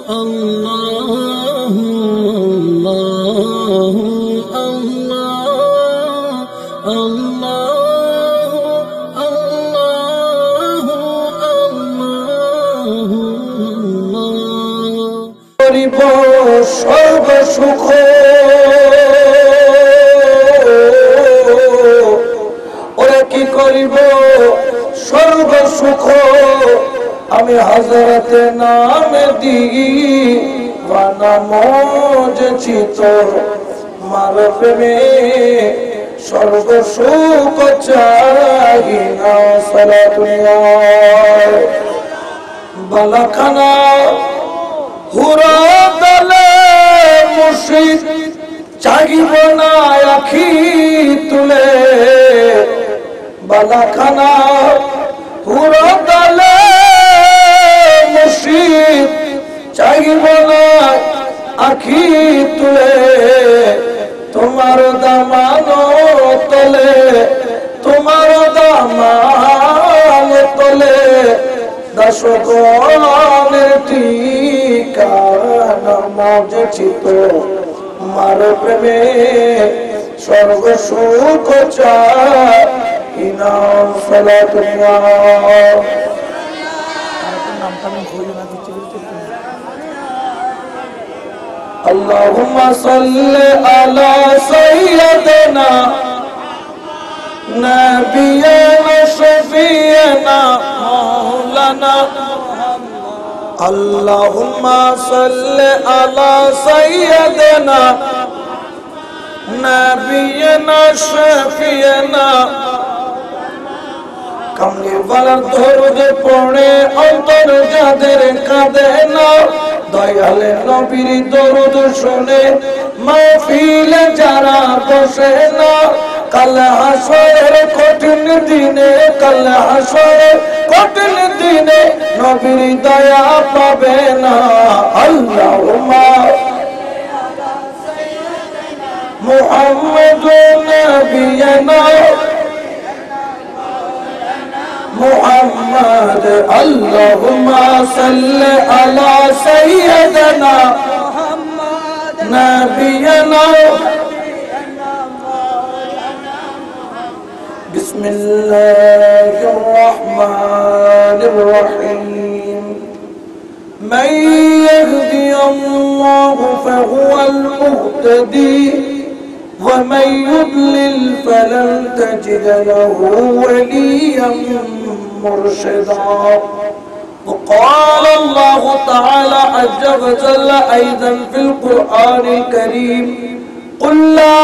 الله الله الله الله الله الله করিব সর্ব সুখ ওরে কি করিব সর্ব সুখ আমি হাজরতে নামে দিওয়ানা মজেছি তোর মার প্রেমে সর্ব সুখ চাই না সালাতুল্লাহ বালাখানা হুরা দলে মুর্শিদ চাহিব না আখি তুলে বালাখানা হুরা দলে মুর্শিদ চাহিব না আখি তুলে তোমার দামানো তলে তোমার দামান তলে দাসগণের ঠিকানা মজেছি তো মার প্রেমে স্বর্গ সুখ চাই না সালাতুল্লাহ اللهم صل على سيدنا نبينا شفيعنا مولانا اللهم صل على سيدنا نبينا شفيعنا कमली वाला दरूद पढ़े अंतर जादेर काঁদে না দয়ালে নবীর দরুদ শুনে মাহফিলে যারা বসে না কাল হাসরের কঠিন দিনে কাল হাসরের কঠিন দিনে নবীর দয়া পাবে না আল্লাহুম্মা মুহাম্মাদুন নবিয়ানা محمد اللهم صل على سيدنا محمد نبينا بسم الله الرحمن الرحيم من يهدي الله فهو المهتدي ومن يضلل فلن تجد له وليا مرشدا وقال الله تعالى عز وجل أيضا في القرآن الكريم قل لا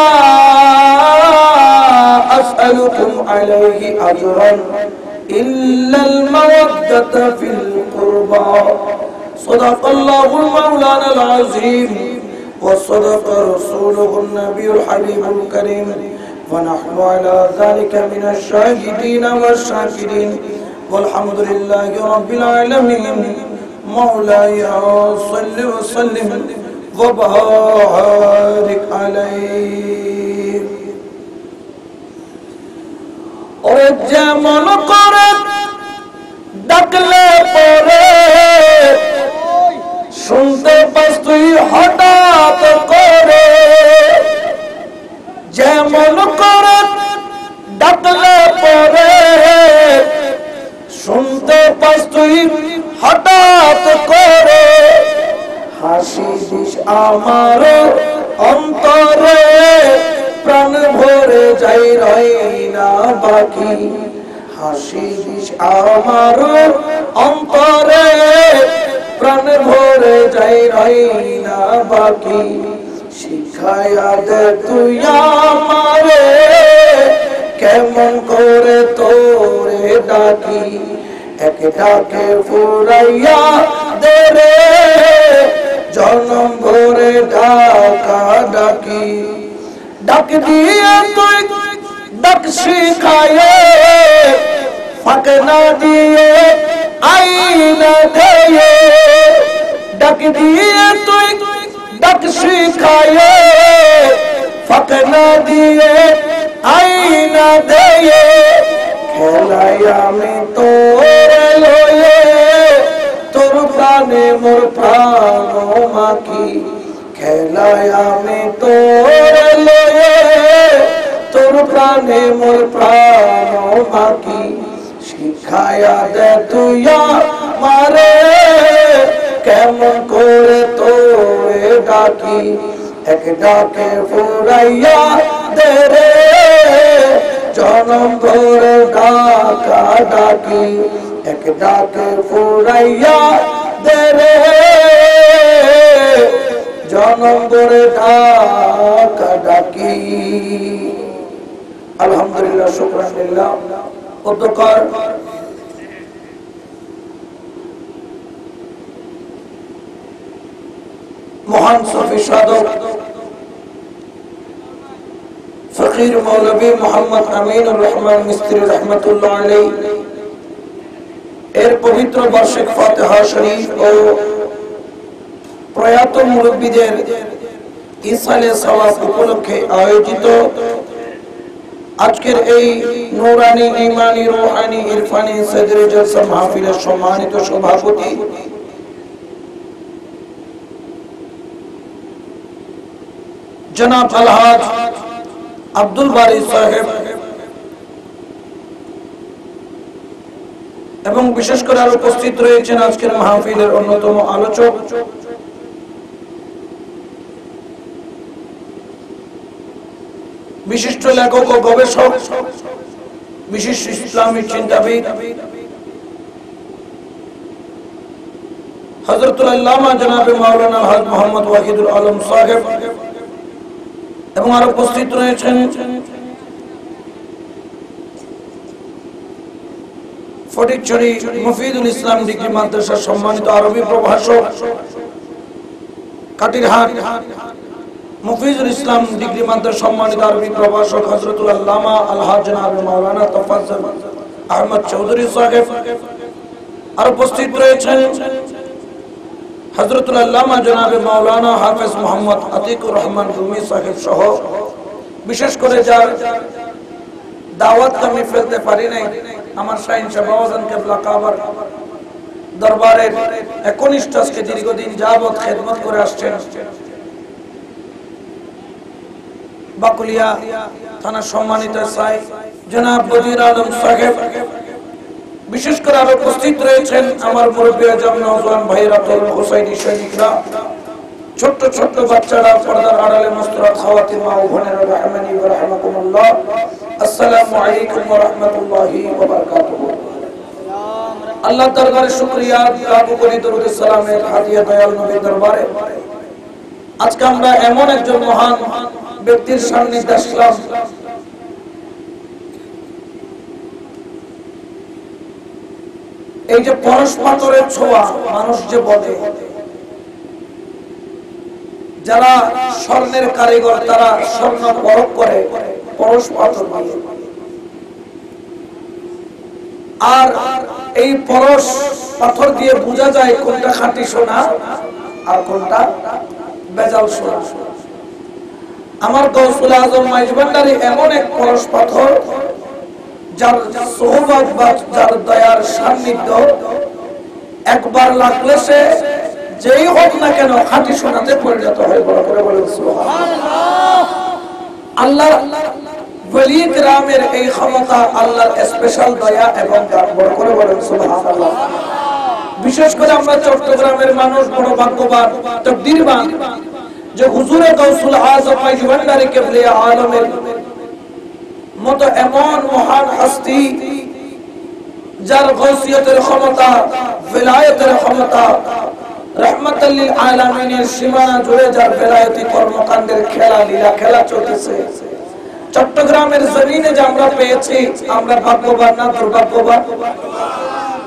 أسألكم عليه أجرا إلا المودة في القربى صدق الله المولانا العظيم وصدق رسوله النبي الحبيب الكريم ونحن على ذلك من الشاهدين والشاكرين والحمد لله رب العالمين مولاي صل وسلم وبارك عليه ওরে যেমন করে ডাকলে পরে শুনতে পাস তুই হঠাৎ করে যেমন করে ডাকলে পরে শুনতে পাস তুই হঠাৎ করে হাসি দিস আমার অন্তরে প্রাণ ভরে যাই রই না বাকি হাসি দিস আমার অন্তরে প্রাণ ভরে যাই রই না বাকি শিখায়া দে তুই আমারে কেমন করে তোরে ডাকি এক ডাকে ফুরাইয়া দে রে জনম ভরে ডাকা ডাকি ডাক দিয়ে তুই ডাক শিখায়ে ফাঁক না দিয়ে আইনা দেয়ে ডাক দিয়ে তুই ডাক শিখায়ে ফাঁক না দিয়ে আইনা দেয়ে খেলাই আমি তোরে লয়ে তোর প্রাণে মোর প্রাণ মাকি খেলায় আমি তোর লয়ে তোর প্রাণে মোর প্রাণ মাকি শিখায়া দে তুই মারে কেমন করে তোরে ডাকি এক ডাকে ফুরাইয়া দে রে জনম ভরে ডাকা ডাকি এক ডাকে ফুরাইয়া দে রে জনম ভরে ডাকা ডাকি। আলহামদুলিল্লাহ, শুকরান লিল্লাহ। উদ্যোগকার মহান সুফি সাধক ফকির মৌলভী মোহাম্মদ আমিনুর রহমান মিস্ত্রি রহমতুল্লাহ আলাইহি এর পবিত্র বার্ষিক ফাতিহা শরীফ ও প্রয়াত মুরব্বীদের ইসালে সওয়াব উপলক্ষে আয়োজিত আজকের এই নূরানি ঈমানি রূহানি ইরফানি সদরে জলসা মাহফিলের সম্মানিত সভাপতি জনাব আলহাজ আব্দুল বারী সাহেব এবং বিশেষ করে আর উপস্থিত রয়েছেন আজকের মাহফিলের অন্যতম আলোচক বিশিষ্ট লেখক ও গবেষক বিশিষ্ট ইসলামী চিন্তাবিদ হযরতুল আল্লামা জনাবে মাওলানা আলহাজ মোহাম্মদ ওয়াহিদুল আলম সাহেব এবং আর উপস্থিত রয়েছেন ফটিকছড়ি মুফিদুল ইসলাম ডিগ্রি মাদ্রাসার সম্মানিত আরবি প্রভাষক কাটিরহাট মুফিজুল ইসলাম ডিগ্রি মাদ্রাসার সম্মানিত আরবি প্রভাষক হযরতুল আল্লামা আলহাজ জনাবে মাওলানা তাফাজ্জল আহমদ চৌধুরী সাহেব আর উপস্থিত রয়েছেন হযরতুল আল্লামা জনাবে মাওলানা হাফেজ মোহাম্মদ আতিকুর রহমান রুমি সাহেব সহ বিশেষ করে যার দাওয়াত আমি ফেলতে পারি নাই আমার শাহিন শাহবাজান কেবলা কাবার দরবারের একনিষ্ঠ আজকে দীর্ঘদিন যাবত খেদমত করে আসছেন বাকুলিয়া থানা সম্মানিত সাই জনাব বদির আলম সাহেব বিশেষ করে আরো উপস্থিত রয়েছেন আমার মুরব্বী আজম নওজোয়ান ভাইরা তরুণ হোসাইনি সৈনিকরা ছোট্ট ছোট্ট বাচ্চারা পর্দার আড়ালে মুস্তরাত খাওয়াতিন মা ও বোনেরা রাহমানি ওয়া রাহমাকুমুল্লাহ। আসসালামু আলাইকুম ওয়া রাহমাতুল্লাহি ওয়া বারাকাতুহু। আল্লাহ দরবারে শুকরিয়া লাখো কোটি দরুদ সালামের হাদিয়া দয়াল নবীর দরবারে আজকে আমরা এমন একজন মহান ব্যক্তির সান্নিধ্যে আসলাম এই যে পরশ পাথরের ছোঁয়া মানুষ যে বলে যারা স্বর্ণের কারিগর তারা স্বর্ণ পরখ করে পরশ পাথর দিয়ে আর এই পরশ পাথর দিয়ে বোঝা যায় কোনটা খাঁটি সোনা আর কোনটা বেজাল সোনা। আমার গৌসুল আজম মাইজভান্ডারী এমন এক পরশ পাথর যার সোহবত বা যার দয়ার সান্নিধ্য একবার লাগলে সে যেই হোক না কেন খাঁটি সোনাতে পরিণত হয়। বড় করে বলেন সুবহানাল্লাহ। আল্লাহ ওলি কিরামের এই ক্ষমতা আল্লাহর স্পেশাল দয়া এবং বড় করে বলেন সুবহানাল্লাহ। বিশেষ করে আমরা চট্টগ্রামের মানুষ বড় ভাগ্যবান তকদীরবান যে হুজুরে গৌসুল আজম মাইজভান্ডারী কেবলে আলমের মতো এমন মহান হস্তি যার গৌসিয়তের ক্ষমতা বিলায়েতের ক্ষমতা রাহমাতাল লিল আলামিনের সীমানা জুড়ে যার বেলায়েতি কর্মকাণ্ডের খেলা লীলা খেলা চলতেছে চট্টগ্রামের জমিনে যে আমরা পেয়েছি আমরা ভাগ্যবান না দুর্ভাগ্যবান?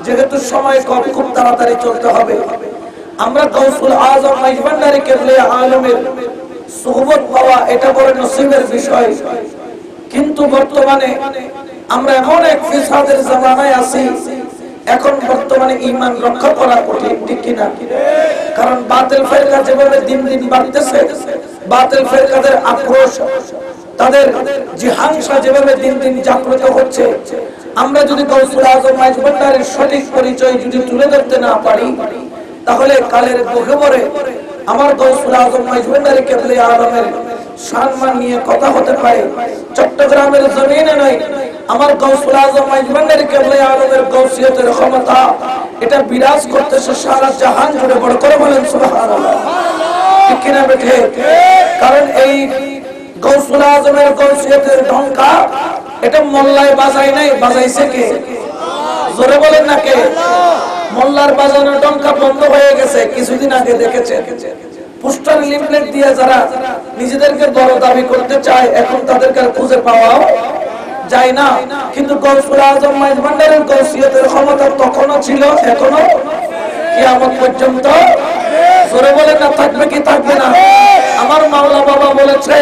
যেহেতু সময় কম খুব তাড়াতাড়ি চলতে হবে। আমরা গৌসুল আজম মাইজভান্ডারী কেবলে আলমের সুহবত পাওয়া এটা বড় নসিবের বিষয়। কিন্তু বর্তমানে আমরা এমন এক ফিসাদের জামানায় আছি এখন বর্তমানে ঈমান রক্ষা করা কঠিন, ঠিক কিনা? কারণ বাতিল ফিরকা যেভাবে দিন দিন বাড়তেছে, বাতিল ফিরকাদের আক্রোশ তাদের জিহাংসা যেভাবে দিন দিন জাগ্রত হচ্ছে, আমরা যদি গৌসুল আজম মাইজভান্ডারীর সঠিক পরিচয় যদি তুলে ধরতে না পারি তাহলে কালের মুখে পড়ে আমার গৌসুল আজম মাইজভান্ডারী কেবলা আলমের সম্মান নিয়ে কথা হতে পারে, চট্টগ্রামের জমিনে নয়, আমার গৌসুল আজম মাইজভান্ডারী কেবলা আলমের গৌসিয়তের ক্ষমতা এটা বিরাজ করতেছে সারা জাহান জুড়ে। বড় করে বলেন সুবহানাল্লাহ, ঠিক কিনা বেঠে? কারণ এই গৌসুল আজমের গৌসিয়তের ঢঙ্কা এটা মোল্লায় বাজায় নাই, বাজাইছে কে? জোরে বলেন না কে? মোল্লার বাজানোর ঢঙ্কা বন্ধ হয়ে গেছে কিছুদিন আগে দেখেছেন। পোস্টার লিফলেট দিয়ে যারা নিজেদেরকে বড় দাবি করতে চায় এখন তাদেরকে খুঁজে পাওয়াও যায় না। কিন্তু গৌসুল আজম মাইজভান্ডারীর গৌসিয়তের ক্ষমতা তখনও ছিল, এখনো কিয়ামত পর্যন্ত। জোরে বলেন না, থাকবে কি থাকবে না? আমার মাওলা বাবা বলেছে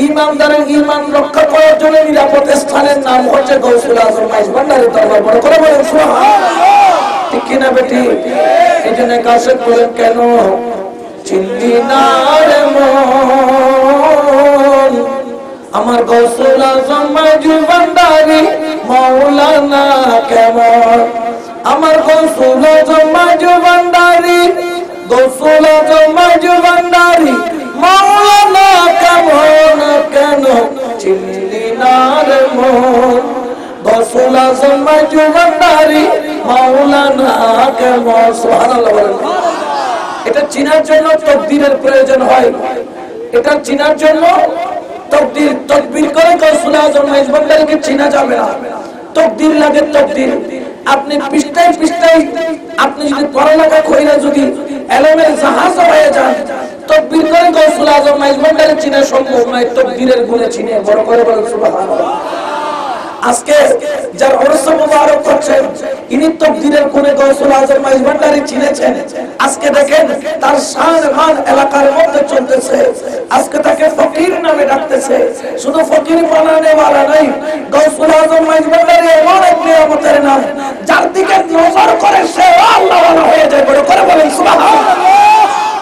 ইমানদারের ঈমান রক্ষা করার জন্য নিরাপদ স্থানের নাম হচ্ছে গৌসুল আজম মাইজভান্ডারী দরবার। বড় করে বলেন সুবহানাল্লাহ, ঠিক কিনা বেটি? এই জন্য কাশেক বলেন কেন চিনলি না রে মন আমার গৌসুল আজম মাইজভান্ডারী মাওলানা কেমন, আমার গৌসুল আজম মাইজভান্ডারী, গৌসুল আজম মাইজভান্ডারী মাওলানা কেমন, কেন চিনলি না রে মন গৌসুল আজম মাইজভান্ডারী মাওলানা কেমন। সুবহানাল্লাহ বলেন। এটা চিনার জন্য তাকদীরের প্রয়োজন হয়, এটা চিনার জন্য তাকদীর তাকবীর করে গৌসুল আজম মাইজভান্ডারীকে চিনা যাবে না, তাকদীর লাগে তাকদীর। আপনি পৃষ্ঠায় পৃষ্ঠায় আপনি যদি পড়ালেখা কইরা যদি এলমের জাহাজ হয়ে যান, তাকবীর করে গৌসুল আজম মাইজভান্ডারী চিনা সম্ভব নয়, তাকদীরের গুণে চিনে। বড় করে বলেন সুবহানাল্লাহ। আজকে যার উরস মুবারক করছেন ইনি তাকদীরের গুণে গৌসুল আজম মাইজভান্ডারী চিনেছেন। আজকে দেখেন তার শান মান এলাকার মধ্যে চলতেছে, আজকে তাকে ফকির নামে ডাকতেছে। শুধু ফকির বানানে वाला নাই, গৌসুল আজম মাইজভান্ডারী এমন এক নিয়ামতের নাম যার দিকে নজর করে সে আল্লাহ ওয়ালা হয়ে যায়। বড় করে বলেন সুবহানাল্লাহ,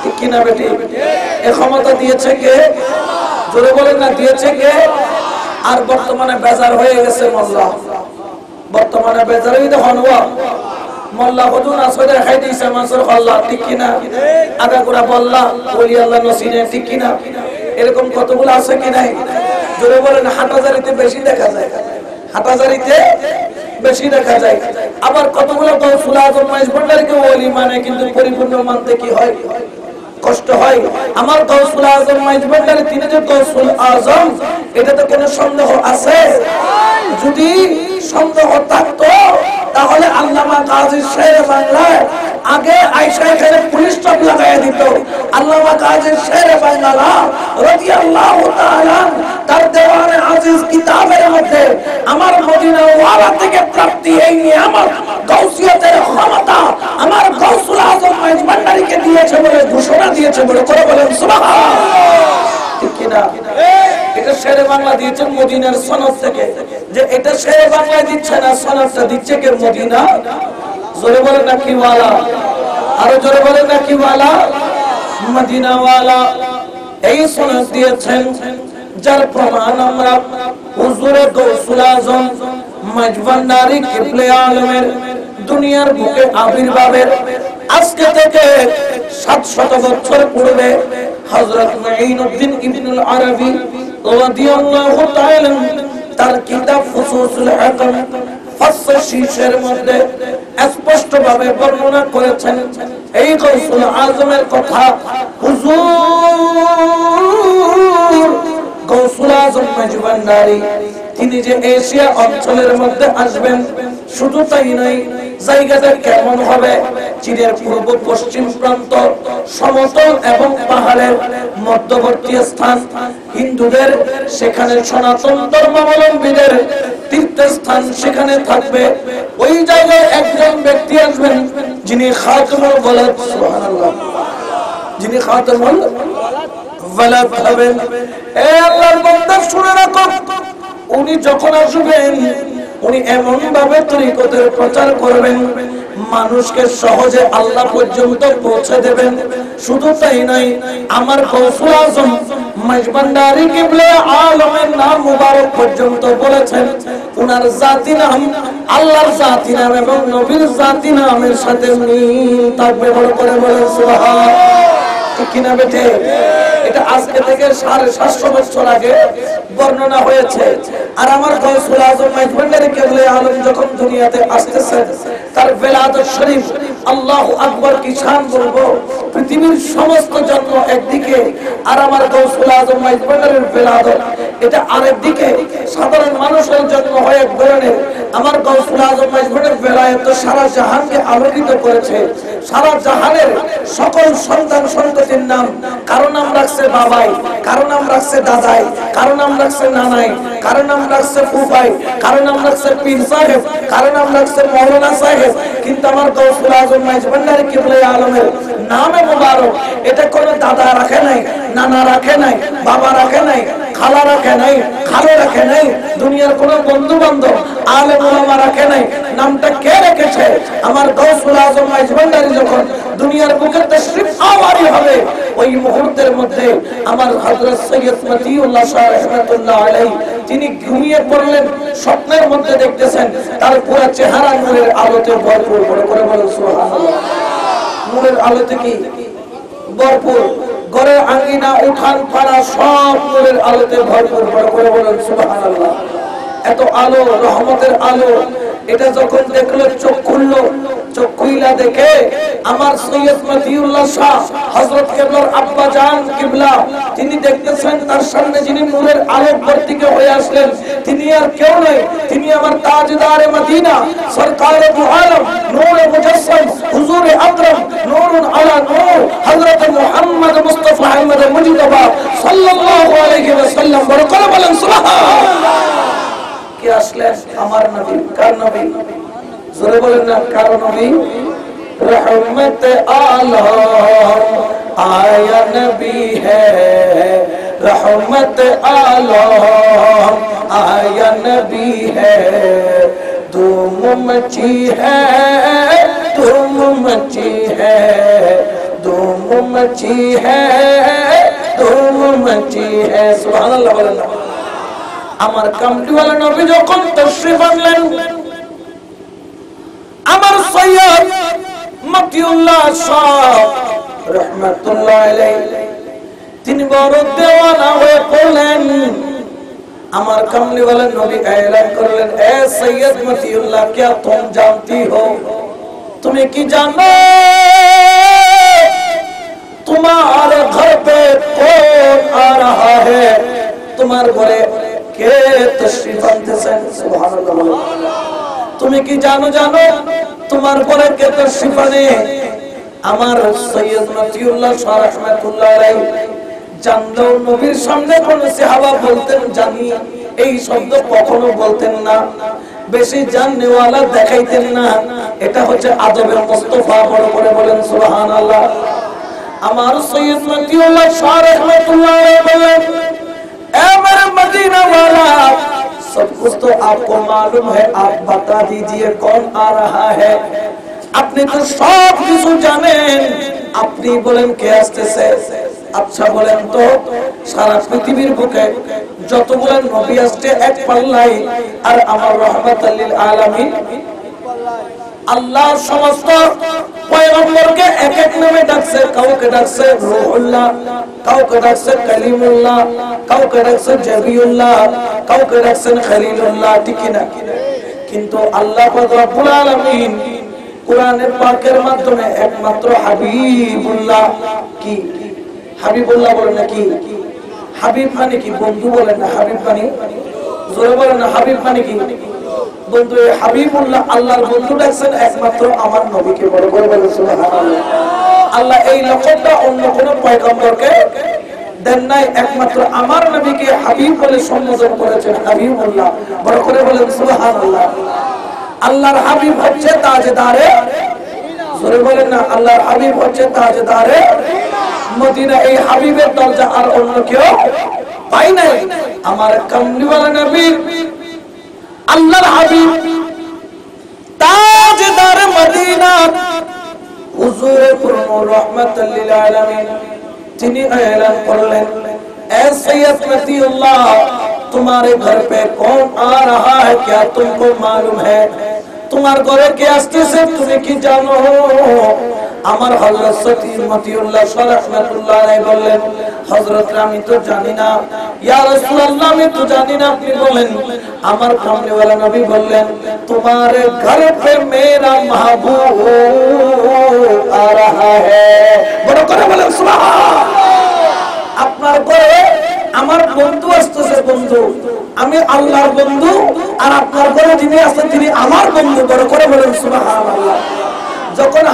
ঠিক কি না বেটি? এই ক্ষমতা দিয়েছে কে? জোরে বলেন না, দিয়েছে কে? আর বর্তমানে বেজার হয়ে গেছে মোল্লা, বর্তমানে বেজারই দেখুন মোল্লা হুজুর আসরে খাই দিয়েছে মাসুর আল্লাহ, ঠিক কিনা? আগা করে বললা ওলি আল্লাহ নসিনে, ঠিক কিনা? এরকম কতগুলো আছে কি নাই? জোরে বলেন। হাটাজারিতে বেশি দেখা যায়, হাটাজারিতে বেশি দেখা যায়। আবার কতগুলো গৌসুল আজম মাইজভান্ডারীকে ওলি মানে কিন্তু পরিপূর্ণ মানতে কি হয়? কষ্ট হয়। আমার গৌসুল আজম মাইজভান্ডারী তিনি যে গৌসুল আজম এটাতে কোনো সন্দেহ আছে? যদি সন্দেহ থাকতো তাহলে আল্লামা গাজী শেরে বাংলায় আগে আয়েশা এখানে পুলিশ স্টপ লাগায় দিত। আল্লামা গাজী শেরে বাংলা রাদিয়াল্লাহু তাআলা তার দেওয়ানে আজিজ কিতাবের মধ্যে আমার মদিনা ওয়ালা থেকে প্রাপ্তি এই নিয়ামত গাউসিয়তের ক্ষমতা আমার গৌসুল আজম মাইজভান্ডারীকে দিয়েছে বলে ঘোষণা দিয়েছে। বলে করে বলেন সুবহানাল্লাহ, ঠিক কি না? এটা শেরে বাংলা দিয়েছেন মদিনার সনদ থেকে, যে এটা শেরে বাংলা দিচ্ছে না, সনদটা দিচ্ছে কে? মদিনা। জোরে বলেন না কি ওয়ালা? আরো জোরে বলেন না কি ওয়ালা? মদিনা ওয়ালা এই সনদ দিয়েছেন, যার প্রমাণ আমরা হুজুরে গৌসুল আজম মাইজভান্ডারী কিবলে আলমের দুনিয়ার বুকে আবির্ভাবের আজকে থেকে 700 বছর পূর্বে হযরত মুঈনুদ্দিন ইবনুল আরবী রাদিয়াল্লাহু তাআলা তার কিতাব ফুসুসুল হিকাম ফাসল শীর্ষের মধ্যে স্পষ্টভাবে বর্ণনা করেছেন এই গৌসুল আজমের কথা। হুজুর গৌসুল আজম মাইজভান্ডারী তিনি যে এশিয়া অঞ্চলের মধ্যে আসবেন, শুধু তাই নয়, জায়গাটা কেমন হবে? চীনের পূর্ব পশ্চিম প্রান্ত সমতল এবং পাহাড়ের মধ্যবর্তী স্থান, হিন্দুদের সেখানে সনাতন ধর্মাবলম্বীদের তীর্থস্থান সেখানে থাকবে। ওই জায়গায় একজন ব্যক্তি আসবেন যিনি খাতমুল ওয়ালাদ, সুবহানাল্লাহ, যিনি খাতমুল ওয়ালাদ হবেন। এ আল্লাহর বান্দা শুনে রাখো, উনি যখন আসবেন উনি এমন ভাবে তরিকতের প্রচার করবেন মানুষকে সহজে আল্লাহ পর্যন্ত পৌঁছে দেবেন। শুধু তাই নয়, আমার গৌসুল আজম মাইজভান্ডারী কিবলে আলমের নাম মুবারক পর্যন্ত বলেছেন, উনার জাতি নাম আল্লাহর জাতি নাম এবং নবীর জাতি নামের সাথে মিল থাকবে। বড় করে বলেন সুবহানাল্লাহ। ঠিক কিনা বেঠে? এটা আজকে থেকে 750 বছর আগে বর্ণনা হয়েছে। আর আমার গাউসুল আজম মাইজভান্ডারী কেবলে আলম যখন দুনিয়াতে আসতেছেন, তার বেলাদত শরীফ, আল্লাহু আকবার কি শান বলবো। পৃথিবীর সমস্ত জন্ম একদিকে, আর আমার গাউসুল আজম মাইজভান্ডারীর বেলাদত এটা আরেকদিকে। সাধারণ মানুষের জন্ম হয় এক ধরনের, আমার গাউসুল আজম মাইজভান্ডারীর বেলায়েত সারা জাহানকে আলোকিত করেছে। সারা জাহানের সকল সন্তান সন্ততির নাম কারো নাম রাখছে বাবাই, কারো নাম রাখছে দাদাই, কারো নাম রাখছে নানাই, কারো নাম রাখছে ফুফাই, কারো নাম রাখছে পীর সাহেব, কারো নাম রাখছে মৌলানা সাহেব। কিন্তু আমার গাউসুল আজম মাইজভান্ডারী কিবলা আলমের নামে মুবারক এটা কোনো দাদা রাখে নাই, নানা রাখে নাই, বাবা রাখে নাই, খালা রাখে নাই, খালো রাখে নাই, দুনিয়ার কোনো বন্ধু বান্ধব আলেম ওলামা রাখে নাই। নামটা কে রেখেছে? আমার গাউসুল আজম মাইজভান্ডারী যখন দুনিয়ার বুকে তাশরীফ আওয়ারি হবে, ওই মুহূর্তের মধ্যে আমার হযরত সৈয়দ মতিউল্লাহ শাহ রাহমাতুল্লাহ আলাইহি তিনি ঘুমিয়ে পড়লেন, স্বপ্নের মধ্যে দেখতেছেন তার পুরো চেহারা নূরের আলোতে ভরপুর। বড় করে বলেন সুবহানাল্লাহ। নূরের আলোতে কি ভরপুর, ঘরের আঙ্গিনা উঠান পাড়া সব নূরের আলোতে ভরপুর। বড় করে বলেন সুবহানাল্লাহ। এত আলো, রহমতের আলো, এটা যখন দেখলো চোখ খুললো, চোখ খুইলা দেখে আমার সৈয়দ মতিউল্লাহ শাহ হযরত কেবলার আব্বা জান কিবলা তিনি দেখতেছেন তার সামনে যিনি নূরের আলো ভর্তিকে হয়ে আসলেন, তিনি আর কেউ নয়, তিনি আমার তাজদারে মদিনা, সরকারে দু আলম, নূরে মুজাসসাম, হুজুরে আকরাম, নূরুন আলা নূর, হযরত মুহাম্মদ মুস্তাফা আহমদ মুজতবা সাল্লাল্লাহু আলাইহি ওয়াসাল্লাম। বড় করে বলেন সুবহানাল্লাহ। কে আসলেন? আমার নবী। কার নবী? জোরে বলেন না, কার নবী? रहमत आलम आया नबी है, रहमत आलम आया नबी है, धूम मची है, धूम मची है, धूम मची है, धूम मची है। सुभान अल्लाह बोलें। আমার কামলিওয়ালা নবী যখন তাশরীফ আনলেন, আমার সৈয়দ মতিউল্লাহ শাহ রাহমাতুল্লাহ আলাইহি তিনি বড় দেওয়ানা হয়ে পড়লেন। আমার কামলিওয়ালা নবী এলান করলেন, এ সৈয়দ মতিউল্লাহ, क्या तुम जानती हो, তুমি কি জানো तुम्हारे घर पे कौन आ रहा है, তোমার ঘরে কে তাশরীফ আনতেছেন? সুবহানাল্লাহ। তুমি কি জানো তোমার পরে কে তাশরীফ আনে? আমার সৈয়দ মতিউল্লাহ শাহ রাহমাতুল্লাহ আলাইহি জানলেও নবীর সামনে কোন সাহাবা বলতেন জানি এই শব্দ কখনো বলতেন না, বেশি জাননেওয়ালা দেখাইতেন না। এটা হচ্ছে আদবে মুস্তাফা। বড় করে বলেন সুবহানাল্লাহ। আমার সৈয়দ মতিউল্লাহ শাহ রাহমাতুল্লাহ আলাইহি বলেন, ए मेरे मदीना वाला, सब कुछ तो आपको मालूम है, आप बता दीजिए कौन आ रहा है। আপনি তো সব কিছু জানেন, আপনি বলেন কে আসতেছে। আচ্ছা বলেন তো, সারা পৃথিবীর বুকে যতগুলো নবী আসছে এক পাল্লাই, আর আমার রাহমাতুল লিল আলামিন আল্লাহ সমস্ত পয়গম্বরকে এক এক নামে ডাকছে। কাউকে ডাকছে রূহুল্লাহ, কাউকে ডাকছে কালিমুল্লাহ, কাউকে ডাকছে জাবিউল্লাহ, কাউকে ডাকছেন খলিলুল্লাহ। ঠিক না? কিন্তু আল্লাহ পাক রব্বুল আলামিন কোরআনের পাকের মাধ্যমে একমাত্র হাবিবুল্লাহ, কি হাবিবুল্লাহ বলেন না, কি হাবিব মানে কি বন্ধু বলেন না, হাবিব মানে জোরে বলেন না, হাবিব মানে কি বন্ধু। এই হাবিবুল্লাহ আল্লাহর বন্ধু ডাকছেন একমাত্র আমার নবীকে। বড় করে বলেন সুবহানাল্লাহ। আল্লাহ এই লক্ষ্যটা অন্য কোন পয়গম্বরকে দেন নাই, একমাত্র আমার নবীকে হাবিব বলে সম্বোধন করেছেন, হাবিবুল্লাহ। বড় করে বলেন সুবহানাল্লাহ। আল্লাহর হাবিব হচ্ছে তাজদারে, জোরে বলেন না, আল্লাহর হাবিব হচ্ছে তাজদারে মদিনা। এই হাবিবের দরজা আর অন্য কেউ পাই নাই। আমার কামলিওয়ালা নবী আল্লাহর হাবিব তাজদারে মদিনা হুজুরে পুরনো রহমাতুল লিল আলামিন তিনি এলান করলেন, ए सैयद मतीउल्लाह, तुम्हारे घर पे कौन आ रहा है, क्या तुमको मालूम है? তোমার ঘরে কে আসতেছে তুমি কি জানো? আমার হযরত সতী মতিউল্লাহ রাহমাতুল্লাহ আলাইহি বললেন, হযরত আমি তো জানি না, ইয়া রাসূলুল্লাহ আমি তো জানি না, আপনি বলেন। আমার কামনে ওয়ালা নবী বললেন, তোমার ঘর पे मेरा महबूब आ रहा है। বড় করে বলেন সুবহানাল্লাহ। আপনার ঘরে আমার বন্ধু আসতেছে। বন্ধু, আমি আল্লাহর বন্ধু, আর আপনার ঘরে যিনি আছেন তিনি আমার বন্ধু। বড় করে বলেন সুবহানাল্লাহ। যখন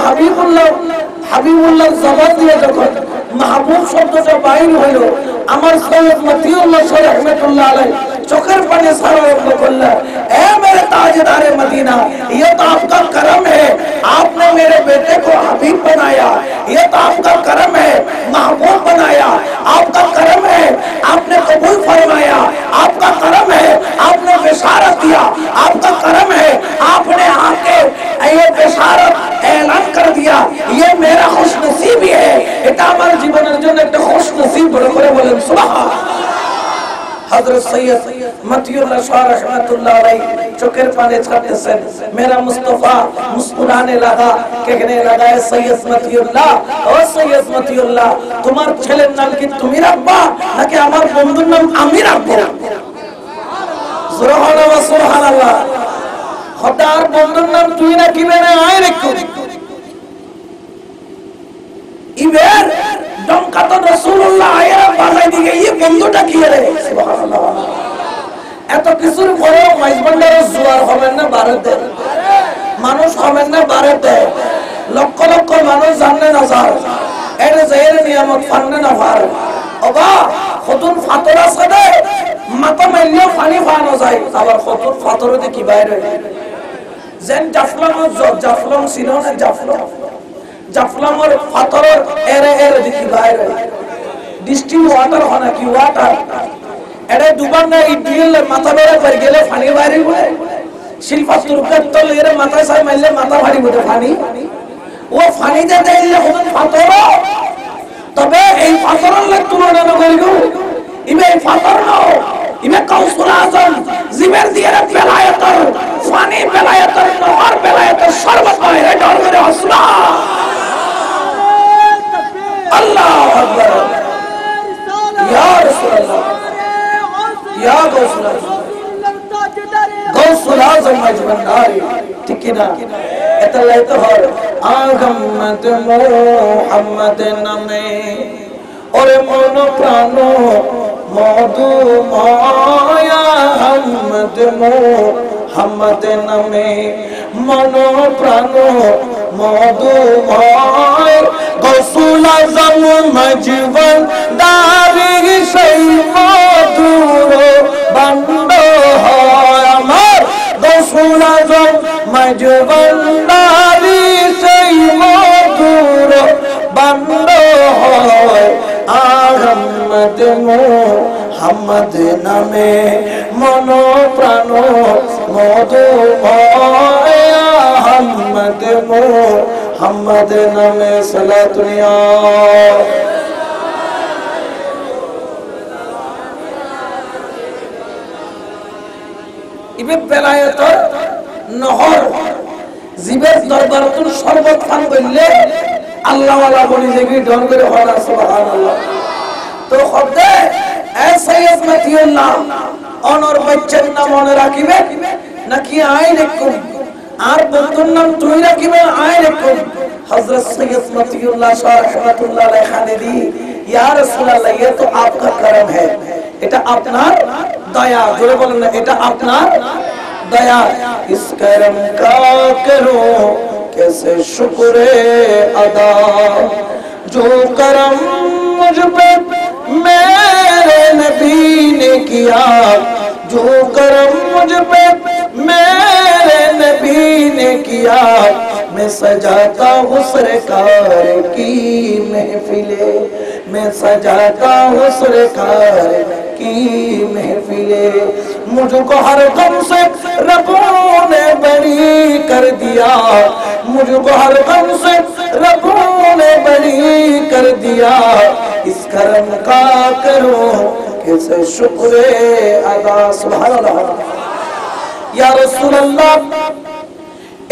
হাবিবুল্লাহ জবান দিয়ে যখন মাহবুব শব্দটা বাইর হইল, আমার সৈয়দ মতিউল্লাহ রাহমাতুল্লাহ আলাইহি चोकर पानी सारा ए मेरे ताजदारे मदीना, ये तो आपका करम है, आपने मेरे बेटे को हबीब बनाया, ये तो आपका करम है, महबूब बनाया, आपका करम है, आपने कबूल फरमाया, आपका करम है, आपने बिशारत दिया, आपका करम है, आपने आके ये बिशारत ऐलान कर दिया, ये मेरा खुशनसीबी है। এটা আমার জীবনের জন্য একটা খুশনসিব। বড় করে বলেন সুবহানাল্লাহ। हज़रत सैयद मतियुल्लाह शाह रहमतुल्लाह अलैहि चोखेर पानी छाड़तेছেন। मेरा मुस्तफा मुस्कुराने लगा, कहने लगा, सैयद मतियुल्लाह, ओ सैयद मतियुल्लाह, তোমার ছেলের নাম কি তুমি রাখবা নাকি আমার বন্ধুর নাম আমি রাখবো? সুবহানাল্লাহ সুবহানাল্লাহ। খোদার বন্ধুর নাম তুই রাখিবে না আয় রাখো। ইবের ডঙ্কা তো রাসূলুল্লাহ আয়া বাজাই দিয়ে এই বন্ধুটা কি রে? সুবহানাল্লাহ। এত কিছুর পরেও মাইজবান্ডারের জোয়ার হবেন না ভারতে? মানুষ হবেন না ভারতে? লক্ষ লক্ষ মানুষ জানলে না স্যার এটা জের নিয়ামত ফান্নে না ভার ওবা কতন ফাতর আছে দে মাথা মাইলে পানি ফানো যায়। আবার কতন ফাতরতে কি বাইরে যেন জাফলং ছিল না, জাফলংর ফাতরের এরে দেখি বাইরে ডিস্টিল ওয়াটার হয় কি ওয়াটার এটা দুবার না ইডিলে মাথা বেরে পড়ে গেলে পানি বাইরে হয়। শিল্পা তুরকাত তল এর মাথা সাই মাইলে মাথা ভারী বটে পানি, ও পানিতে দেইলে কত ফাতর। তবে এই ফাতরের লাগ তুলনা না করিগো, ইবে এই ফাতর নাও, ইবে কাউসুল আজম জিবের দিয়ে বেলায়েতর পানি বেলায়েতর নহর বেলায়েতর শরবত হয়। এটা ধরে আসলা আল্লাহু আকবার। ইয়া রাসূলুল্লাহ, ইয়া গৌসুল আজম মজবন্দারি, ঠিক না? এটা লাইতে হয় আগমত মুহাম্মদ নামে ওরে মন প্রাণ মধু মায়া আহমদ মুহাম্মদ নামে মন প্রাণ মধু মায়া গৌসুল আজম মজবন্দারি সেই মধুর বান্দ হয় আমার। গৌসুল আজম মজবন্দারি সেই মধুর বান্দ হয় আহমদ মুহাম্মদ নামে মন প্রাণ মধু আহমদ মুহাম্মদ নামে সালাতুনিয়া। ইবে বেলায়েতর নহর জিবের দরবারতুল শরবত পান করলে আল্লাহ ওয়ালা বলি যেগি ডন করে হলা সুবহানাল্লাহ। তো খবদে এ সৈয়দ মতিউল্লাহ অনর বাচ্চার নাম মনে রাখিবে নাকি আই রাখুন, আর বন্ধুর নাম তুই রাখিবে আই রাখুন। হযরত সৈয়দ মতিউল্লাহ শাহ রাহমাতুল্লাহ আলাইহি খানে দি, ইয়া রাসূলুল্লাহ ये तो आपका करम है, এটা আপনার দয়া। জোরে বলেন না, এটা আপনার दया। इस करम का करो कैसे शुक्र अदा, जो करम मुझ पे मेरे नबी ने किया, जो करम मुझ पे मेरे नबी ने किया, मैं सजाता हूँ सरकार की महफिले, मैं सजाता हूँ सरकार की महफिले। मुझको हर गम से रब्बों ने बरी कर दिया, मुझको हर गम से रब्बों ने बरी कर दिया, इस करम का करो कैसे शुक्र अदा। सुभान अल्लाह। या रसूल अल्लाह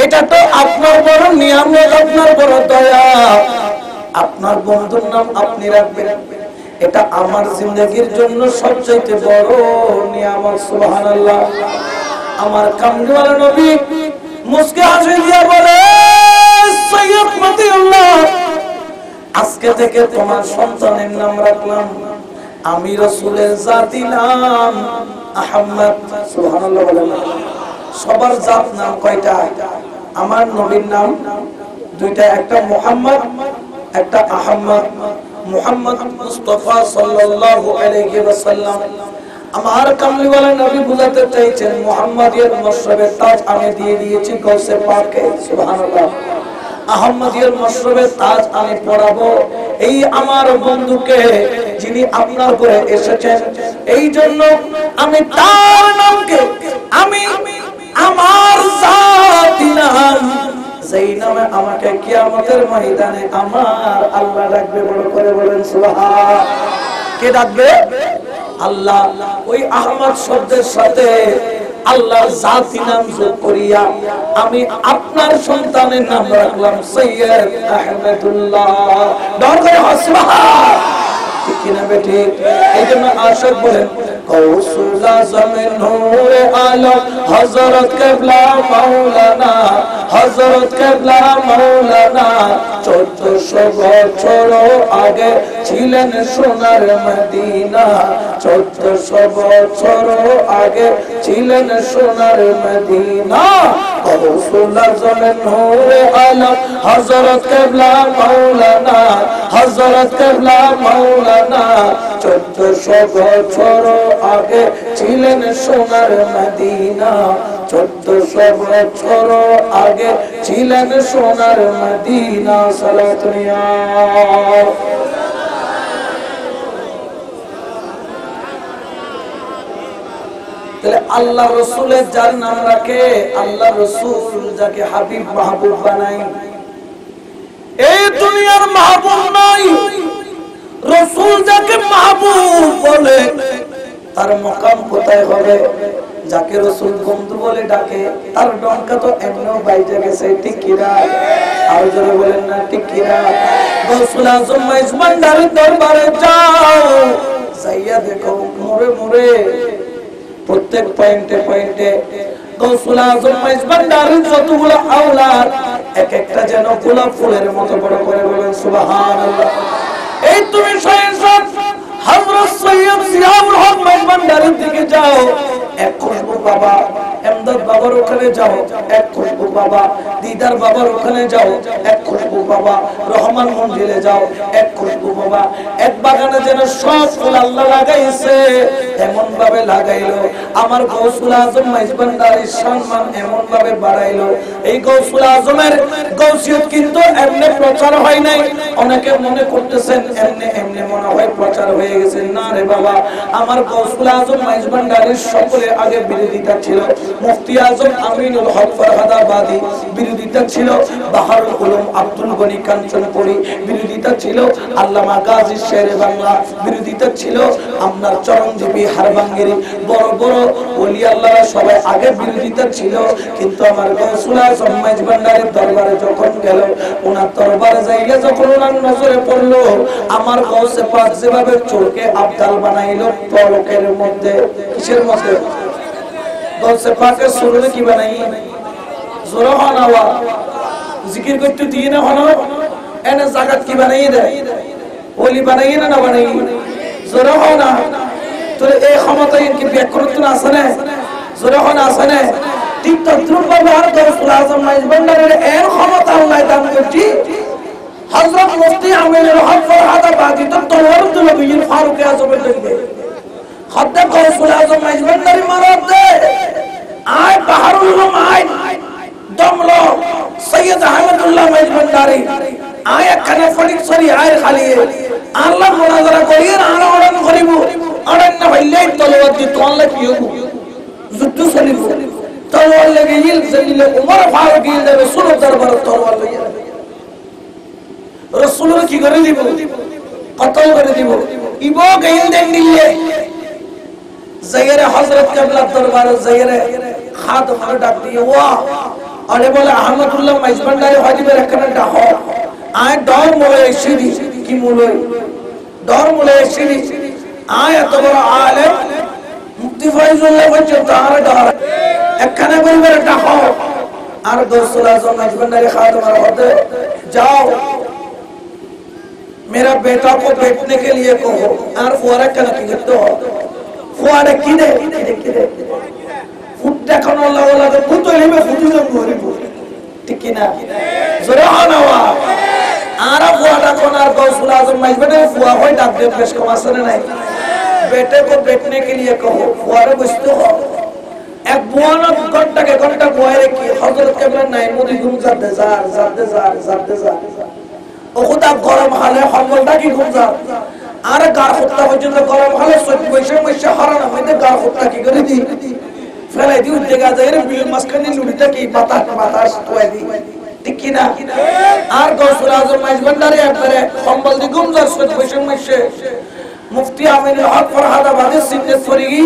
এটা তো আপনার বড় নিয়ামত, আপনার বড় দয়া। আপনার বন্ধুর নাম আপনি রাখবেন, এটা আমার জিন্দগির জন্য সবচেয়ে বড় নিয়ামত। সুবহানাল্লাহ। আমার কামলিওয়ালা নবী মুস্কে হাসি দিয়া বলে, সৈয়দ মতিউল্লাহ, আজকে থেকে তোমার সন্তানের নাম রাখলাম আমি রাসূলের জাতি নাম আহমদ। সুবহানাল্লাহ বলেন। সবার জাত নাম কয়টা? আমার নবীর নাম দুইটা, একটা মুহাম্মদ, একটা আহমদ। মুহাম্মদ মুস্তাফা সাল্লাল্লাহু আলাইহি ওয়াসাল্লাম। আমার কামলিওয়ালা নবী বুঝাতে চাইছেন মুহাম্মাদিয়ার মশরবের তাজ আমি দিয়ে দিয়েছি গৌসে পাককে। সুবহানাল্লাহ। আহমদিয়ার মশরবের তাজ আমি পরাবো এই আমার বন্ধুকে, যিনি আপনার করে এসেছেন। এই জন্য আমি তার নামকে, আমি আমার জাতি নাম, যেই নামে আমাকে কিয়ামতের ময়দানে আমার আল্লাহ ডাকবে, বড় করে বলেন সুবহান। কে ডাকবে? আল্লাহ। ওই আহমদ শব্দের সাথে আল্লাহর জাতি নাম যোগ করিয়া আমি আপনার সন্তানের নাম রাখলাম সৈয়দ আহমদুল্লাহ। ডর করে সুবহান। ঠিক কিনা বেঠি? এই জন্য আশিক বলেন, গৌসুল আজম নূরে আলম হযরত কিবলা মাওলানা, হযরত কিবলা মাওলানা 1400 বছর আগে ছিলেন সোনার মদিনা, 1400 বছর আগে ছিলেন সোনার মদিনা। গৌসুল আজম নূরে আলম হযরত কিবলা মাওলানা, হযরত কিবলা মাওলানা 1400 বছর আগে ছিলেন সোনার মদিনা, 1400 বছর আগে ছিলেন সোনার মদিনা। সালাতুনিয়া আল্লাহ রসুলের যার নাম রাখে, আল্লাহ রসুল যাকে হাবিব মাহবুব বানাই, এই দুনিয়ার মাহবুব নাই, রসুল যাকে মাহবুব বলে তার মকাম কোথায় হবে? যাকে রসুল বন্ধু বলে ডাকে তার ডঙ্কা তো এমনিও বাইরে গেছে। ঠিক কিনা? আর জোরে বলেন না ঠিক কিনা? গৌসুল আজম মাইজ ভান্ডারীর দরবারে যাও, যাইয়া দেখো মোরে মোরে প্রত্যেক পয়েন্টে পয়েন্টে গৌসুল আজম মাইজ ভান্ডারীর যতগুলো আওলাদ এক একটা যেন গোলাপ ফুলের মতো, বড় করে বলেন সুবহানাল্লাহ। এই তুমি সৈয়দ হযরত সৈয়দ জিয়াউল হক মাইজ ভান্ডারীর দিকে যাও, এক খুশবু বাবা এমদাদ বাবার ওখানে যাও, এক খুশবু বাবা দিদার বাবার ওখানে যাও, এক খুশবু বাবা রহমান মন্দিরে যাও, এক খুশবু বাবা। এক বাগানে যেন সব ফুল আল্লাহ লাগাইছে, এমন ভাবে লাগাইলো আমার গৌসুল আজম মাইজ ভান্ডারীর সম্মান এমন ভাবে বাড়াইলো। এই গৌসুল আজমের গৌসিয়ত কিন্তু এমনি প্রচার হয় নাই। অনেকে মনে করতেছেন এমনি এমনি মনে হয় প্রচার হয়ে গেছে। না রে বাবা, আমার গৌসুল আজম মাইজ ভান্ডারীর সকলে আগে বিরোধিতা ছিল। মুফতি আজম আমিনুল হক ফরহাদাবাদী বিরোধিতা ছিল, বাহারুল উলুম আব্দুল গনি কাঞ্চনপুরী বিরোধিতা ছিল, আল্লামা গাজী শেরে বাংলা বিরোধিতা ছিল, আপনার চরমজীবী হারবাঙ্গেরি বড় বড় ওলি আল্লাহরা সবাই আগে বিরোধিতা ছিল। কিন্তু আমার গৌসুল আজম মাইজ ভান্ডারীর দরবারে যখন গেল, ওনার দরবারে যাইয়া যখন ওনার নজরে পড়লো, আমার গৌসে পাক যেভাবে চোরকে আবদাল বানাইলো পলকের মধ্যে, কিসের মধ্যে? গৌসে পাকের সুরে কি বানাই? জোরে হন আওয়াজ, জিকির করতে দিয়ে না হন, এনে জাগাত কি বানাই দেয়? ওলি বানাই না না বানাই? জোরে হন না। তোর এই ক্ষমতা কি ব্যাকরণ তো আছে না? জোরে হন আছে না? ঠিক তদ্রুপ ভাবে আর গৌসুল আজম মাইজ ভান্ডারীর এর ক্ষমতা আল্লাহ দান করছি। হযরত মুফতি আমিনুল হক ফরহাদাবাদী তো তওয়ারুল নবীর ফারুক আজমের দেখবে খদ্দে গৌসুল আজম মাইজ ভান্ডারী মারাত দে আয় বাহারুল উলুম আয় দমলো সৈয়দ আহমদুল্লাহ মাইজ ভান্ডারী আয় একখানে ফটিক সরি আয় খালি আল্লাহ মুনাজারা করি আর অরণ করিব, অরণ না হইলে তলোয়ার দি তোলে কি হবো? যুদ্ধ চলিব। তলোয়ার লেগে ইল জলিলে উমর ফারুক ইল দেবে সুর দরবার তলোয়ার লইয়া রাসূলুল্লাহ কি করে দিব? কতল করে দিব। ইবো গাইল দেন দিলে যাইরে হযরত কিবলা দরবারে যাইরে খাদম ডাক দিয়ে, ওয়া আরে বলে আহমদুল্লাহ মাইজবান্ডারি হাজিবের একখানে ডাহ আয় ডর মূলে এসিদি কি মূলে ডর মূলে এসিদি আয় এত বড় আলেম মুফতি ফয়জুল্লাহ বলছে তার ডর একখানে পরিবারের ডাহ আর গৌসুল আজম মাইজবান্ডারি খাদেমার হতে जाओ मेरा बेटा को बैठने के लिए कहो और फुआरा का नकी करते हो फुआरा किने फुट्टा खाना वाला वाला तो फुट तो नहीं में फुटी जब मोरी बोले ठीक है ना ज़रा आना हुआ आरा फुआरा कौन आर गौसुल आज़म मजबूर फुआ कोई डॉक्टर पेश कमासने नहीं बेटे को बैठने के लिए कहो फुआरा बचते हो एक बुआना घंटा बुआरे की हज़रत के बन नहीं मोदी घूम जाते जार ओ खुदा गरम हाले हमलटा की घूम जा आरे गार खुदा बजन गरम हाले सोच वैसे हरा ना मैं गार खुदा की करी दी ফেলাই দি উঠে গা যায় রে বিল মাসখানি লুড়িটা কি বাতাস তোয় দি ঠিক কি না আর গৌসুল আজম মাইজবান্ডারি একবারে কম্বল দি ঘুম যার সোচ বৈশে মুফতি আমিন হক ফরহাদাবাদে সিন্নাত ফরিগি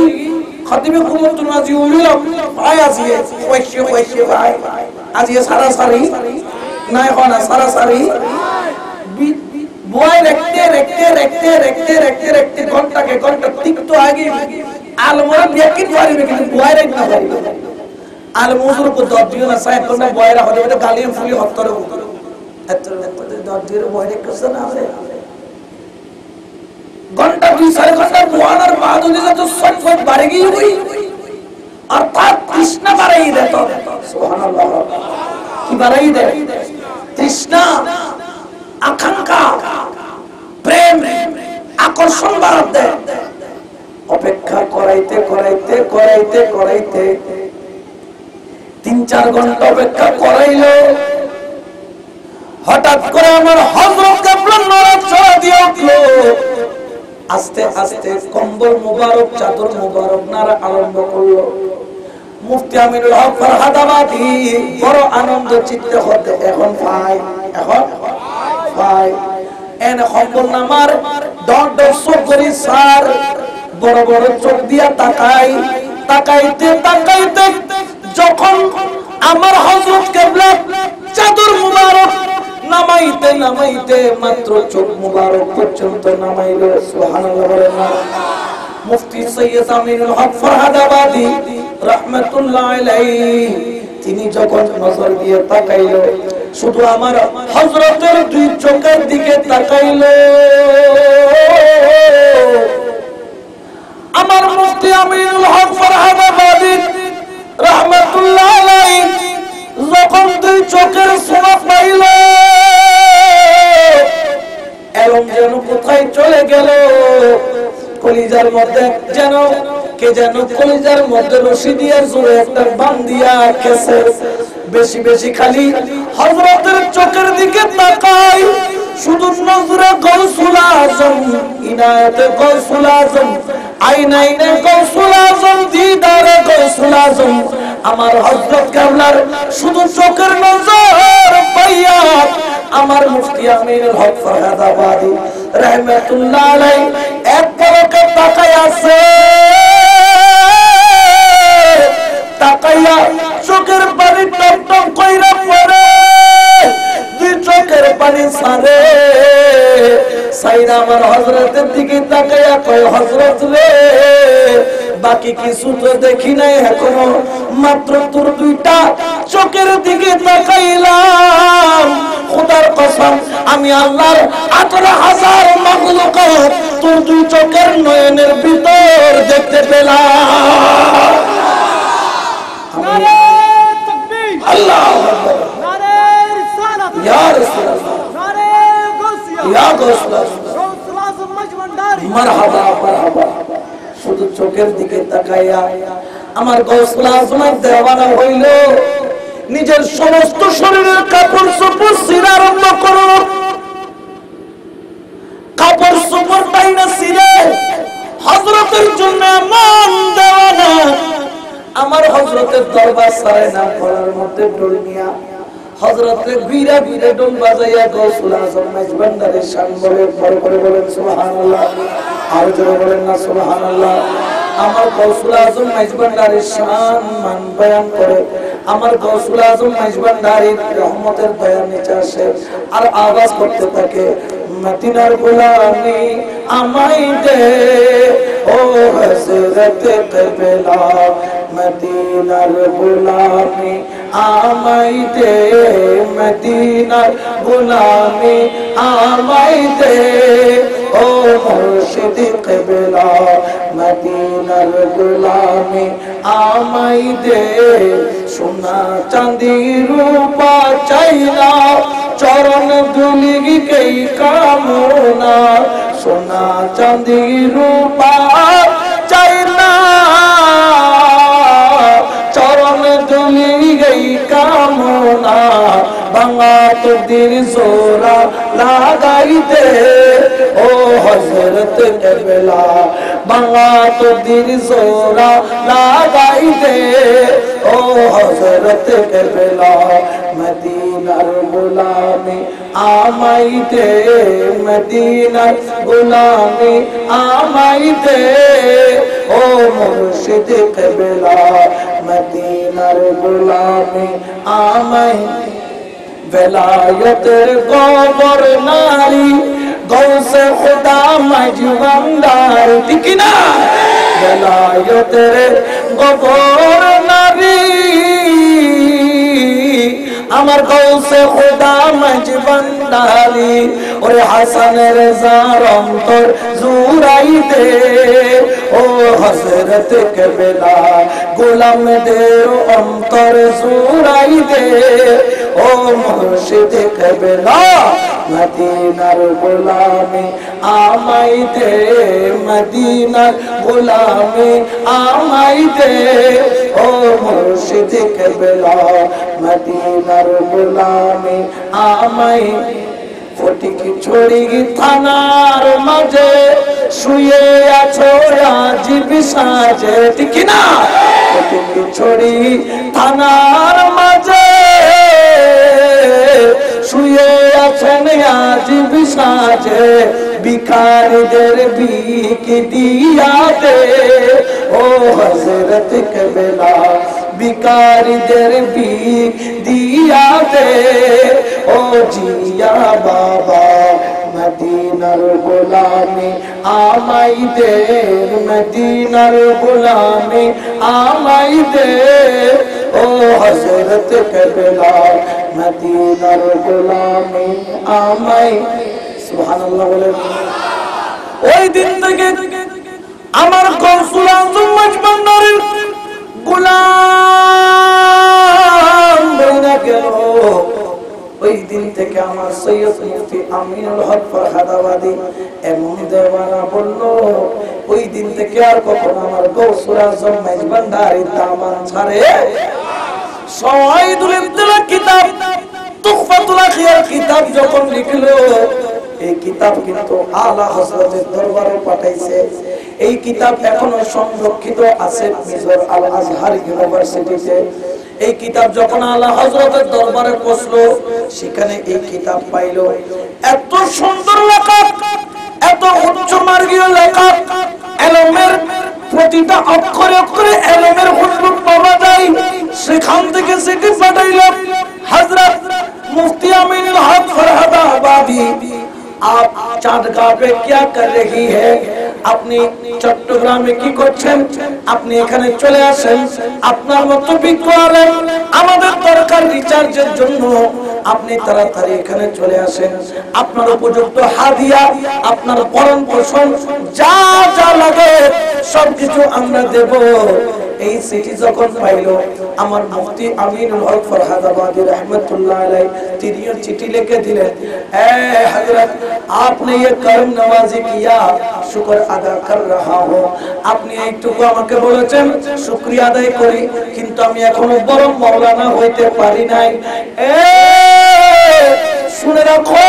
খাতিবে কুমতুল নাজি উলিল ভাই আজিয়ে ওইশে ভাই আজিয়ে সারাসারি নাই হনা সারাসারি বুয়াই रखते घंटा के घंटा टिक तो आगे आलमोरा बेकिन पारिबे কিন্তু বুয়াই রাখ না পারিবে আলমোজুর को দর দিও না সাহেব কোন বুয়াইরা হলে এটা গালি ফুলি হত্তরে এত দর দিও বুয়াই কইছ না আছে घंटा 2 घंटा बुआनार बाद उन्हें तो सच बढ़ेगी हुई और तार तृष्णा बढ़ाई दे तो सुभान अल्लाह की बढ़ाई दे तृष्णा आकांक्षा प्रेम আকর্ষণ বাড়াতে অপেক্ষা করাইতে 3-4 ঘন্টা অপেক্ষা করাইলো হঠাৎ করে আমার হযরত কেবলা নড়াচড়া দিয়ে উঠলো আস্তে আস্তে কম্বল মুবারক চাদর মুবারক নাড়া আরম্ভ করলো মুফতি আমিনুল হক ফরহাদাবাদী বড় আনন্দ চিত্তে হতে এখন ভাই এনে কম্বল নামার ডট চোখ করি স্যার বড় বড় চোখ দিয়া তাকাইতে যখন আমার হযরত কেবলা চাদর মুবারক নামাইতে মাত্র চোখ মুবারক পর্যন্ত নামাইলো সুবহানাল্লাহ বলেন না মুফতি সৈয়দ আমিনুল হক ফরহাদাবাদী রাহমাতুল্লাহ আলাইহি তিনি যখন নজর দিয়ে তাকাইলো শুধু আমার হযরতের দুই চোখের দিকে তাকাইলো আমার মুফতি আমিনুল হক ফরহাদাবাদী রাহমাতুল্লাহ আলাইহি যখন দুই চোখের সোনা পাইলো এলম যেন কোথায় চলে গেল কলিজার মধ্যে যেন কলিজার মধ্যে রশি দিয়ে জোরে একটা বান্ধিয়া কেসে বেশি খালি হযরতের চোখের দিকে তাকাই শুধু নজরে গৌসুল আজম ইনায়েতে গৌসুল আজম আইনাইনে গৌসুল আজম দিদারে গৌসুল আজম আমার হযরত কেবলার শুধু চোখের নজর পাইয়া আমার মুফতি আমিনুল হক ফরহাদাবাদী রাহমাতুল্লাহ আলাইহি এক পলকে তাকাইয়া চোখের পানি টপ কইরা পড়ে দুই চোখের পানি সারে সাইরা আমার হযরতের দিকে তাকাইয়া কয় হযরত রে বাকি কিছু তো দেখি নাই এখনো মাত্র তোর দুইটা চোখের দিকে তাকাইলাম খোদার কসম আমি আল্লাহর 18,000 মাখলুকাত তোর দুই চোখের নয়নের ভিতর দেখতে পেলাম নারে তাকবীর আল্লাহু আকবার নারে রিসালাত ইয়া রাসূলুল্লাহ নারে গাউসিয়া ইয়া গাউসুল্লাহ গাউসুল আজম মজমন্ডারি মারহাবা শুধু চোখের দিকে তাকাইয়া আমার গৌসুল আজমের দেওয়ানা হইল নিজের সমস্ত শরীরের কাপড় চোপড় ছিঁড়া আরম্ভ করল কাপড় চোপড় টাইনা ছিঁড়ে হযরতের জন্য মন দেওয়ানা আমার হযরতের দরবার সারায় না করার মধ্যে ডোল নিয়া হযরতে বিরা ডোল বাজাইয়া গৌসুল আজম মেজবান্ডারের শান বলে বড় করে বলেন সুবহানাল্লাহ আর জোরে বলেন না সুবহানাল্লাহ আমার গৌসুল আজম মাইজভান্ডারির শান মান বয়ান করে, আমার গৌসুল আজম মাইজভান্ডারির রহমতের বয়ান নিচে আসে আর আওয়াজ করতে থাকে, মদিনার গোলামি আমায় দে ও হযরত কিবলা, মদিনার গোলামি আমায় দে, মদিনার গোলামি আমায় দে ও মুর্শিদ কিবলা, মদিনার গোলামি আমায় দে। সোনা চাঁদি রূপা চাই না, চরণ ধুলি কই কামনা, সোনা চাঁদি রূপা চাই না, চরণ ধুলি কই কামনা, ভাঙা তকদীর জোড়া লাগাই দে ও হযরত কিবলা, ভাঙা তকদীর জোড়া লাগাই দে ও হযরত কিবলা, মদিনার গোলামি আমায় দে, মদিনার গোলামি আমায় দে ও মুর্শিদ কিবলা, মদিনার গোলামি আমায়। বেলায়েতের গবর নারী গৌসে খুদা মাইজভান্ডার, ঠিক না? বেলায়েতের গবর নারী আমার গৌসে খুদা মাইজভান্ডারি, ওরে হাসানের জার অন্তর জুরাই দে ও হযরত কিবলা, গোলামদের অন্তর জুরাই দে ও মুর্শিদ কিবলা, মদিনার গোলামি আমায় দে, মদিনার গোলামি আমায় দে ও মুর্শিদ কিবলা, মদিনার গোলামি আমায়। ফটিকি ছড়ি থানার মাঝে শুয়ে আছো আজিব সাজে, ঠিক না? ফটিকি ছড়ি থানার মাঝে শুয়ে আছেন আজিব সাজে, ভিখারীদের ভিখ দিয়া দে ও হযরত কিবলা, ভিখারীদের ভিখ দিয়া দে ও জিয়া বাবা, মদিনার গোলামি আমায় দে, মদিনার গোলামি আমায় দে ও হযরত কিবলা, মদিনার গোলামি আমায়। সুবহানাল্লাহ বলেন। ওই দিন থেকে আমার গৌসুল আজম মাইজভান্ডারির গোলাম বইনা গেল। ওই দিন থেকে আমার সৈয়দ মুফতি আমিনুল হক ফরহাদাবাদী এমন দেওয়ানা বলল, ওই দিন থেকে আর কখনো আমার গৌসুল আজম মাইজভান্ডারির দামান ছাড়ে। শহীদুল ইবতিলা কিতাব, তুহফাতুল আখিয়ার কিতাব যখন লিখলো, এই কিতাব কিন্তু আলা হযরতের দরবারে পাঠাইছে। এই কিতাব এখনো সংরক্ষিত আছে মিজর আল আজহার ইউনিভার্সিটিতে। এই কিতাব যখন আলা হযরতের দরবারে পৌঁছলো, সেখানে এই কিতাব পাইলো। এত সুন্দর লেখা, এত উচ্চ মার্গীয় লেখা, এলমের প্রতিটা অক্ষরে অক্ষরে এলমের হুজুর পাওয়া যায়। সেখান থেকে চিঠি পাঠাইল, হযরত মুফতি আমিনুল হক ফরহাদাবাদী, आप চাঁদগাঁও पे क्या कर रही है? আপনি চট্টগ্রামে কি করছেন? আপনি এখানে চলে আসেন, আপনার মতো বিজ্ঞ আলেম, আমাদের দরকার রিচার্জের জন্য। আপনি তাড়াতাড়ি এখানে চলে আসেন, আপনার উপযুক্ত হাদিয়া, আপনার ভরণ পোষণ যা যা লাগে সবকিছু আমরা দেব। এই চিঠি যখন পাইলো, আমার মুফতি আমিনুল হক ফরহাদাবাদী रहमतुल्लाह अलैह তিনিও চিঠি লিখে দিলেন, এ হযরত आपने ये कर्म नवाजी किया, शुक्र अदा कर रहा हूं। আপনি এইটুকু আমাকে বলেছেন, শুকরিয়া আদায় করি, কিন্তু আমি এখনো বড় মাওলানা হইতে পারি নাই। শুনে রাখো,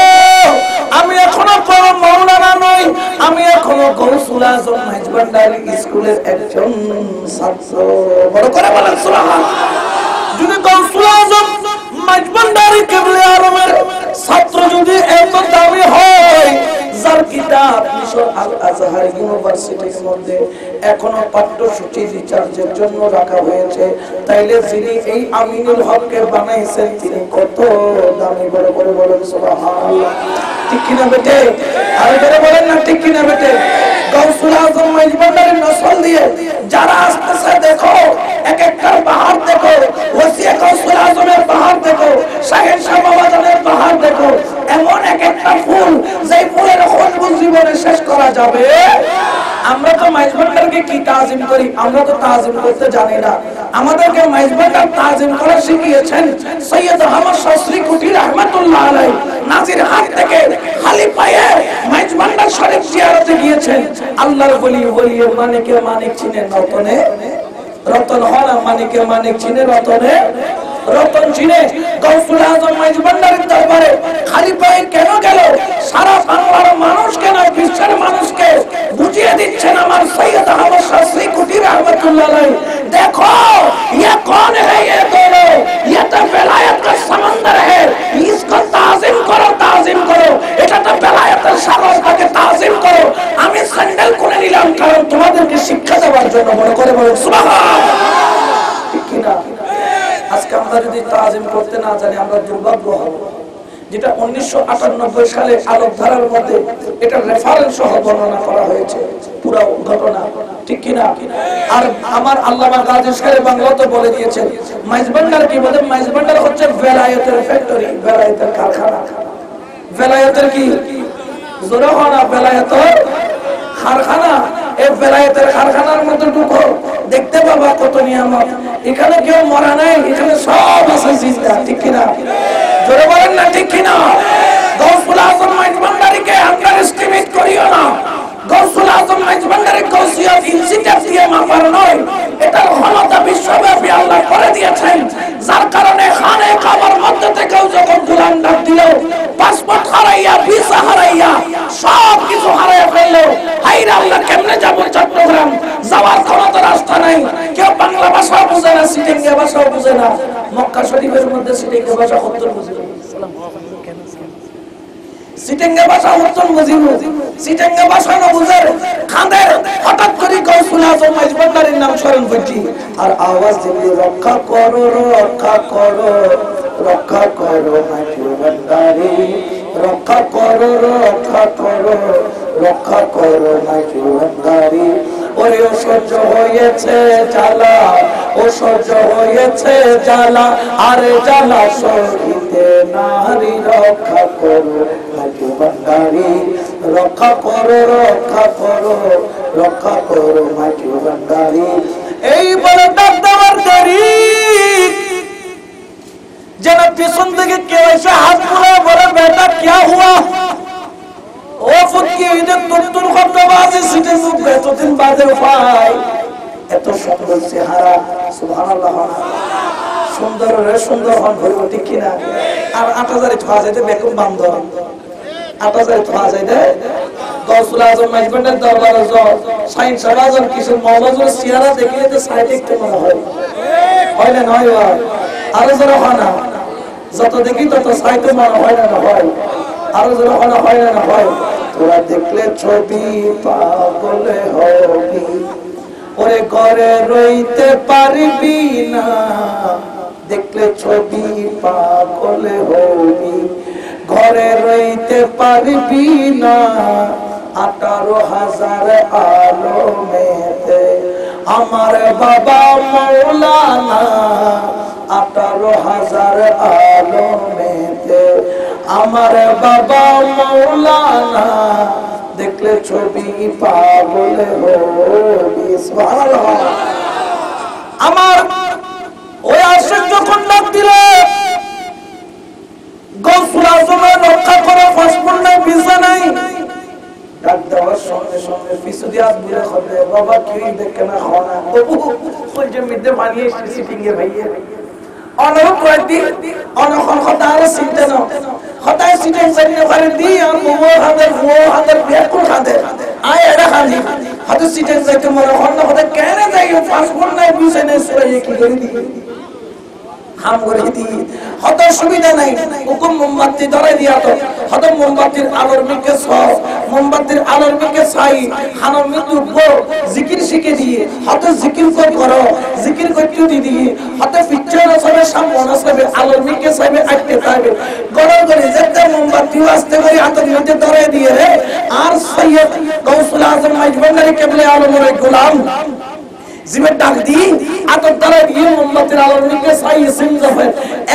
আমি এখনো বড় মাওলানা নই, আমি এখনো গৌসুল আজম মাইজভান্ডারি স্কুলের একজন ছাত্র। বড় করে বলেন সুবহানাল্লাহ। যদি গৌসুল আজম মাইজভান্ডারি কেবলে আলমের ছাত্র যদি এত দামি হয়, প্রফেসর কিতাব মিশর আল আজহার ইউনিভার্সিটির মধ্যে এখনো পাঠ্যসূচি রিসার্চের জন্য রাখা হয়েছে। তাইলে যিনি এই আমিনুল হককে বানাইছেন তিনি কত দামি, বড় করে বলেন সুবহানাল্লাহ। ঠিক কিনা বেটে? আর করে বলেন না ঠিক কিনা বেটে? গাউসুল আজম মাইজবান্ডারের নসল দিয়ে যারা আসতেছে দেখো, এক একটা পাহাড় দেখো, ওসিয়া গাউসুল আজমের পাহাড় দেখো, শাহের শাহ বাবাজানের পাহাড় দেখো, এমন এক একটা ফুল যেই ফুলের খুশবু জীবনে শেষ করা যাবে। আমরা তো মাইজবান্ডারকে কি তাজিম করি? আমরা তো তাজিম করতে জানি না। আমাদেরকে মাইজবান্ডার তাজিম করা শিখিয়েছেন সৈয়দ আহমদ শাস্ত্রী কুটি রাহমাতুল্লাহ আলাইহি। নাজির হাট থেকে খালি পায়ে মাইজবান্ডার শরীফ জিয়ারতে গিয়েছেন। আল্লাহর ওলি ওলিয়ে মানিকে মানিক চিনে রতনে রতন হলা, মানিকে মানিক চিনে রতনে রতন চিনে। গাউসুল আজম মাইজবান্ডারের দরবারে খালি পায়ে কেন গেল? সারা বাংলার মানুষ কেন, বিশ্বের মানুষকে বুঝিয়ে দিচ্ছেন আমার সৈয়দ আহমদ শাস্ত্রী কুটি রাহমাতুল্লাহ আলাইহি। देखो ये कौन है, ये दोनों, ये तो विलायत का समंदर है, इसको ताज़ीम करो, এটা তো বেলায়েতের সাগর, তাকে তাজিম করো। আমি স্যান্ডেল করে নিলাম কারণ তোমাদেরকে শিক্ষা দেওয়ার জন্য। বড় করে বলেন সুবহানাল্লাহ। ঠিক কি না? আজকে আমরা যদি তাজিম করতে না জানি আমরা দুর্ভাগ্য হব। যেটা 1998 সালে আলোকধারার মধ্যে এটা রেফারেন্স সহ বর্ণনা করা হয়েছে পুরো ঘটনা। ঠিক কি না? আর আমার আল্লামা গাজী সাহেব বাংলাতে বলে দিয়েছেন মাইজবান্ডার কি বলে? মাইজবান্ডার হচ্ছে বেলায়েতের ফ্যাক্টরি, বেলায়েতের কারখানা। বেলায়েতের কি জোরে হয় না? বেলায়েতের কারখানা। এই বেলায়েতের কারখানার মধ্যে ঢুকো, দেখতে পাবা কত নিয়ামত। এখানে কেউ মরা নাই, এখানে সব আছে জিন্দা। ঠিক কি না? জোরে বলেন না ঠিক কি না? গাউসুল আজম মাইজবান্ডারিকে আন্ডারএস্টিমেট করিও না। গাউসুল আজম মাইজবান্ডারি গাউসিয়ত ইনসিটার দিয়ে মাপার নয়, এটার ক্ষমতা বিশ্বব্যাপী আল্লাহ করে দিয়েছেন। যার কারণে খানে কাবার মধ্যে থেকেও যখন গুলাম ডাক দিল, পাসপোর্ট হারাইয়া, ভিসা হারাইয়া, সব কিছু হারাইয়া ফেললো। হাইরা আল্লাহ কেমনে যাবো চট্টগ্রাম? যাওয়ার ক্ষমতা রাস্তা নাই। কেউ বাংলা ভাষাও বুঝে না, সিটিংগা ভাষাও বুঝে না। মক্কা শরীফের মধ্যে সিটিংগা ভাষা উত্তর বুঝে না, সিটিংগা ভাষা উত্তর বুঝিব, সিটিংগা ভাষা না বুঝে খাদের। হঠাৎ করে গাউসুল আজম মাইজবান্ডারির নাম স্মরণ করছি আর আওয়াজ দিবি রক্ষা করো, রক্ষা করো, রক্ষা করো মাইজবান্ডারি, রক্ষা করো, রক্ষা করো, রক্ষা করো মাইজবান্ডারি। ওরে ও সহ্য হয়েছে জ্বালা, ও সহ্য হয়েছে জ্বালা, আরে জ্বালা সহিতে নারী, রক্ষা করো মাইজবান্ডারি, রক্ষা করো, রক্ষা করো, রক্ষা করো মাইজবান্ডারি। এই বলে ডাক দেওয়ার দেরি যেন পিছন থেকে কেউ এসে হাত তুলে বলে বেটা क्या हुआ? ও ফুটকি এটা তুতুর শব্দবাজি সিটে মুখ এতদিন বাদে পাই। এত সুন্দর চেহারা, সুবহানাল্লাহ। সুন্দর রে সুন্দর হন হইব, ঠিক কিনা? আর 8000 থা যাইতে বেকুম বান্ধ, 8000 থা যাইতে গাউসুল আজম মাইজবান্ডার দরবারে যাও, সাইন সারাজন কিছু মওলাজুর চেহারা দেখলে তো সাইতে একটু মনে হয়, হয় না? নয় হয়? আরো যারা হয় না, যত দেখি তত সাইতে মনে হয় না? হয়। আরো যারা হয় না? হয় না? হয়। তোরা দেখলে ছবি পাগলে হবি, ওরে ঘরে রইতে পারবি না। দেখলে ছবি পাগলে হবি, ঘরে রইতে পারবি না। 18,000 আলমেতে আমার বাবা মৌলানা, 18,000 আলমেতে আমার বাবা মৌলানা। দেখলে ছবি পাগল হবি। সুবহানাল্লাহ। আমার ওই আশিক যখন ডাক দিলে গাউসুল আজমের রক্ষা করো, পাসপোর্ট নাই, ভিসা নাই, ডাক দেওয়ার সঙ্গে সঙ্গে পিছু দিয়ে বুড়া হবে বাবা কি দেখে না খাওয়া ওই যে মিদ্যে বানিয়ে সিটিংয়ে ভাইয়ে অনুরোধ করতি অনখন কথা আর চিন্তা না কথায় সিটিং সাইনে করে দি আর ও হাদের বেকুল খাদে আয় এরা খালি হাতে সিটিং সাইতে মনে হন না কথা কেন যাই পাসপোর্ট নাই ভিসা নাই সবাই কি করে দি হাম করে দি হত সুবিধা নাই হুকুম মোমবাতি ধরে দিয়া তো হত মোমবাতির আলোর মিকে সব মোমবাতির আলোর মিকে ছাই হানোর মৃত্যু গো জিকির শিখে দিয়ে হত জিকির করো জিকির করতে দিয়ে হত পিকচার সবে সামনে সবে আলোর মিকে সবে আটকে থাকবে গড় করে যেতে মোমবাতি আসতে করে হাতের মধ্যে ধরে দিয়ে রে আর সৈয়দ গৌসুল আজম মাইজবান্ডারি কেবলে আলমের গোলাম জিবে ডাক দি আতর দ্বারা দিয়ে মোমবাতির আলোর নিকে সাই সিং যাবে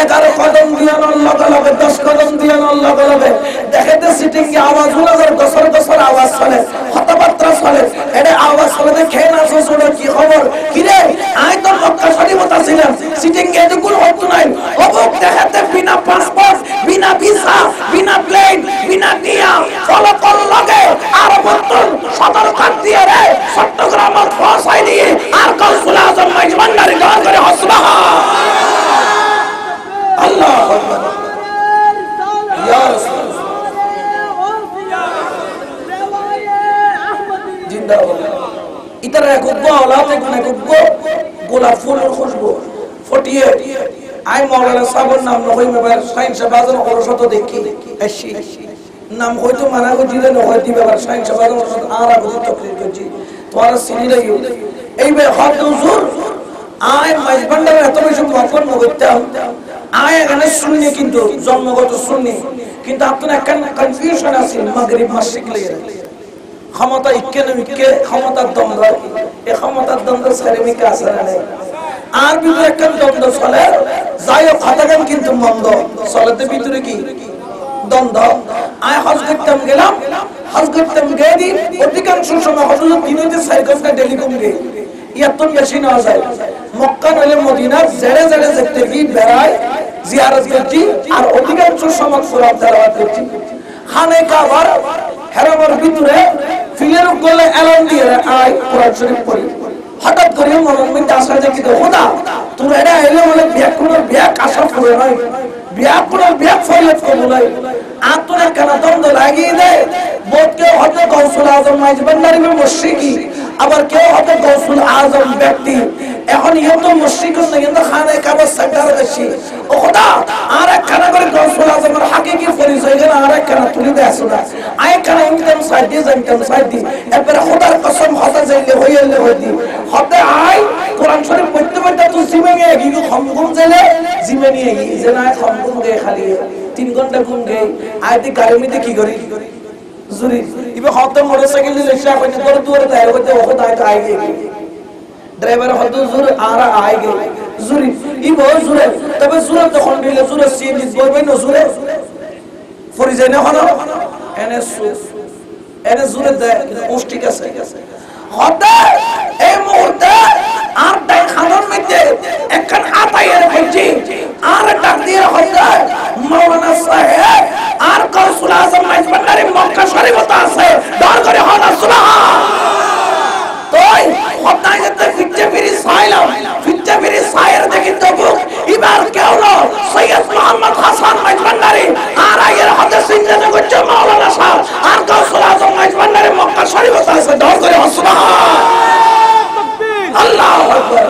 11 কদম দিয়ে লগে লগে 10 কদম দিয়ে লগে লগে দেখেতে সিটিং এ আওয়াজ হলো গসর গসর আওয়াজ চলে কথাবার্তা চলে এর আওয়াজ চলে দেখে না ছোট কি খবর কি রে আই তো মক্কা শরীফ ছিলাম সিটিং এ তো কোনো হতো নাই অবক দেখেতে বিনা পাসপোর্ট বিনা ভিসা বিনা প্লেন বিনা টিয়া ফলো কল লাগে আর বর্তন সতর্ক দিয়ে রে চট্টগ্রাম পৌঁছাই দিয়ে আর গৌসুল আজম মাইজবান্ডারি দোয়া করে সুবহান আল্লাহু আকবার ইয়া রাসূলুল্লাহ জিন্দাবাদ ইতারা গুব্বা ওলাতে গুনে গুব্বো গোলাপ ফুলের খুশবু ফটিয়ে আই মাওলানা সাহেবের নাম নয় মেবার সাইন্স বাজার ওরশত দেখি এসি নাম হয়তো মানা গো জিরে নয় দিবে আর সাইন্স বাজার ওরশত আরা গো তকরির করছি তোরা সিনি লাগি এই বে হদ হুজুর আই মাইজবান্ডার এত বেশি মহব্বত করতাম আই এখানে শুননি কিন্তু জন্মগত শুননি কিন্তু আপনার একটা কনফিউশন আছে মাগরিব মাশরিক লাগে ক্ষমতা ইক্কে না ইক্কে ক্ষমতার দ্বন্দ্ব এই ক্ষমতার দ্বন্দ্ব সারিমিক আছে না আর ভিতরে একটা দ্বন্দ্ব চলে যাই কথাগান কিন্তু মন্দ চলেতে ভিতরে কি দ্বন্দ্ব আই হজ করতাম গেলাম হজ করতাম গিয়ে দি অধিকাংশ সময় হজুর দিনতে সাইকেলটা টেলিকম গে এত বেশি না যায় মক্কা নলে মদিনা জেড়ে জেড়ে দেখতে কি বেড়ায় জিয়ারত করছি আর অধিকাংশ সময় ফুরাত তেলাওয়াত করছি খানে কাবার হেরামের ভিতরে ফিলের গলে এলান দিয়ে আই কোরআন শরীফ পড়ি হঠাৎ করে মনের মধ্যে আসা দেখি তো খোদা তোর এটা এলে বলে ব্যাগ আশা করে নয় ব্যাগ ফরিয়াদ করবো নাই আর তোর কেনা দ্বন্দ্ব লাগিয়ে দেয় বোধ কেউ হয়তো গৌসুল আজম মাইজবান্ডারি মুশরিকি আবার কেউ হয়তো গৌসুল আজম ব্যক্তি এখন ইয়ে তো মুশরিক না কিন্তু খানে কাবার সেন্টার বেশি ও খোদা আর এক খানা করে গৌসুল আজমের হাকিকি পরিচয় গেল আর এক খানা তুলে দেয় আসলে আই খানা ইনকাম সাইড দি এরপরে খোদার কসম হতে যাইলে হইলে হইতি হতে আই কোরআন শরীফ পড়তে পড়তে তুই জিমে গিয়ে গিয়ে খমগুম জেলে জিমে নিয়ে গিয়ে যে না খমগুম গিয়ে খালি 3 ঘন্টা ঘুম গিয়ে আই দি গাড়িতে কি করি জুরি ইবে হতে মোটরসাইকেল দিয়ে রিকশা কইতে তোর দূরে তাই হতে ও তাই আই গিয়ে ড্রাইভার হতে জুর আর আই গিয়ে জুরি ইবে জুরে তবে জুরে তখন দিলে জুরে সিএনজি বলবে না জুরে ফরিজে না হলো এনে জুরে দেয় পুষ্টিক আছে হতে এই মুহূর্তে আর তাই খানোর মধ্যে একখান আতাইয়ের বলছি আর ডাক দিয়ে হতে মাওলানা সাহেব আর গৌসুল আজম মাইজবান্ডারি মক্কা শরীফতে আছে দর করে হনা সুবহান তোই হতাই যেতে ফিটে ফিরি সাইলাম ফিটে ফিরি সায়ের দেখি তো বুক এবার কেউ না সৈয়দ মোহাম্মদ হাসান মাইজবান্ডারি আর আয়ের হাতে সিংহাসনে করছে মাওলানা সাহেব আর গৌসুল আজম মাইজবান্ডারি মক্কা শরীফতে আছে দর করে সুবহান আল্লাহু আকবার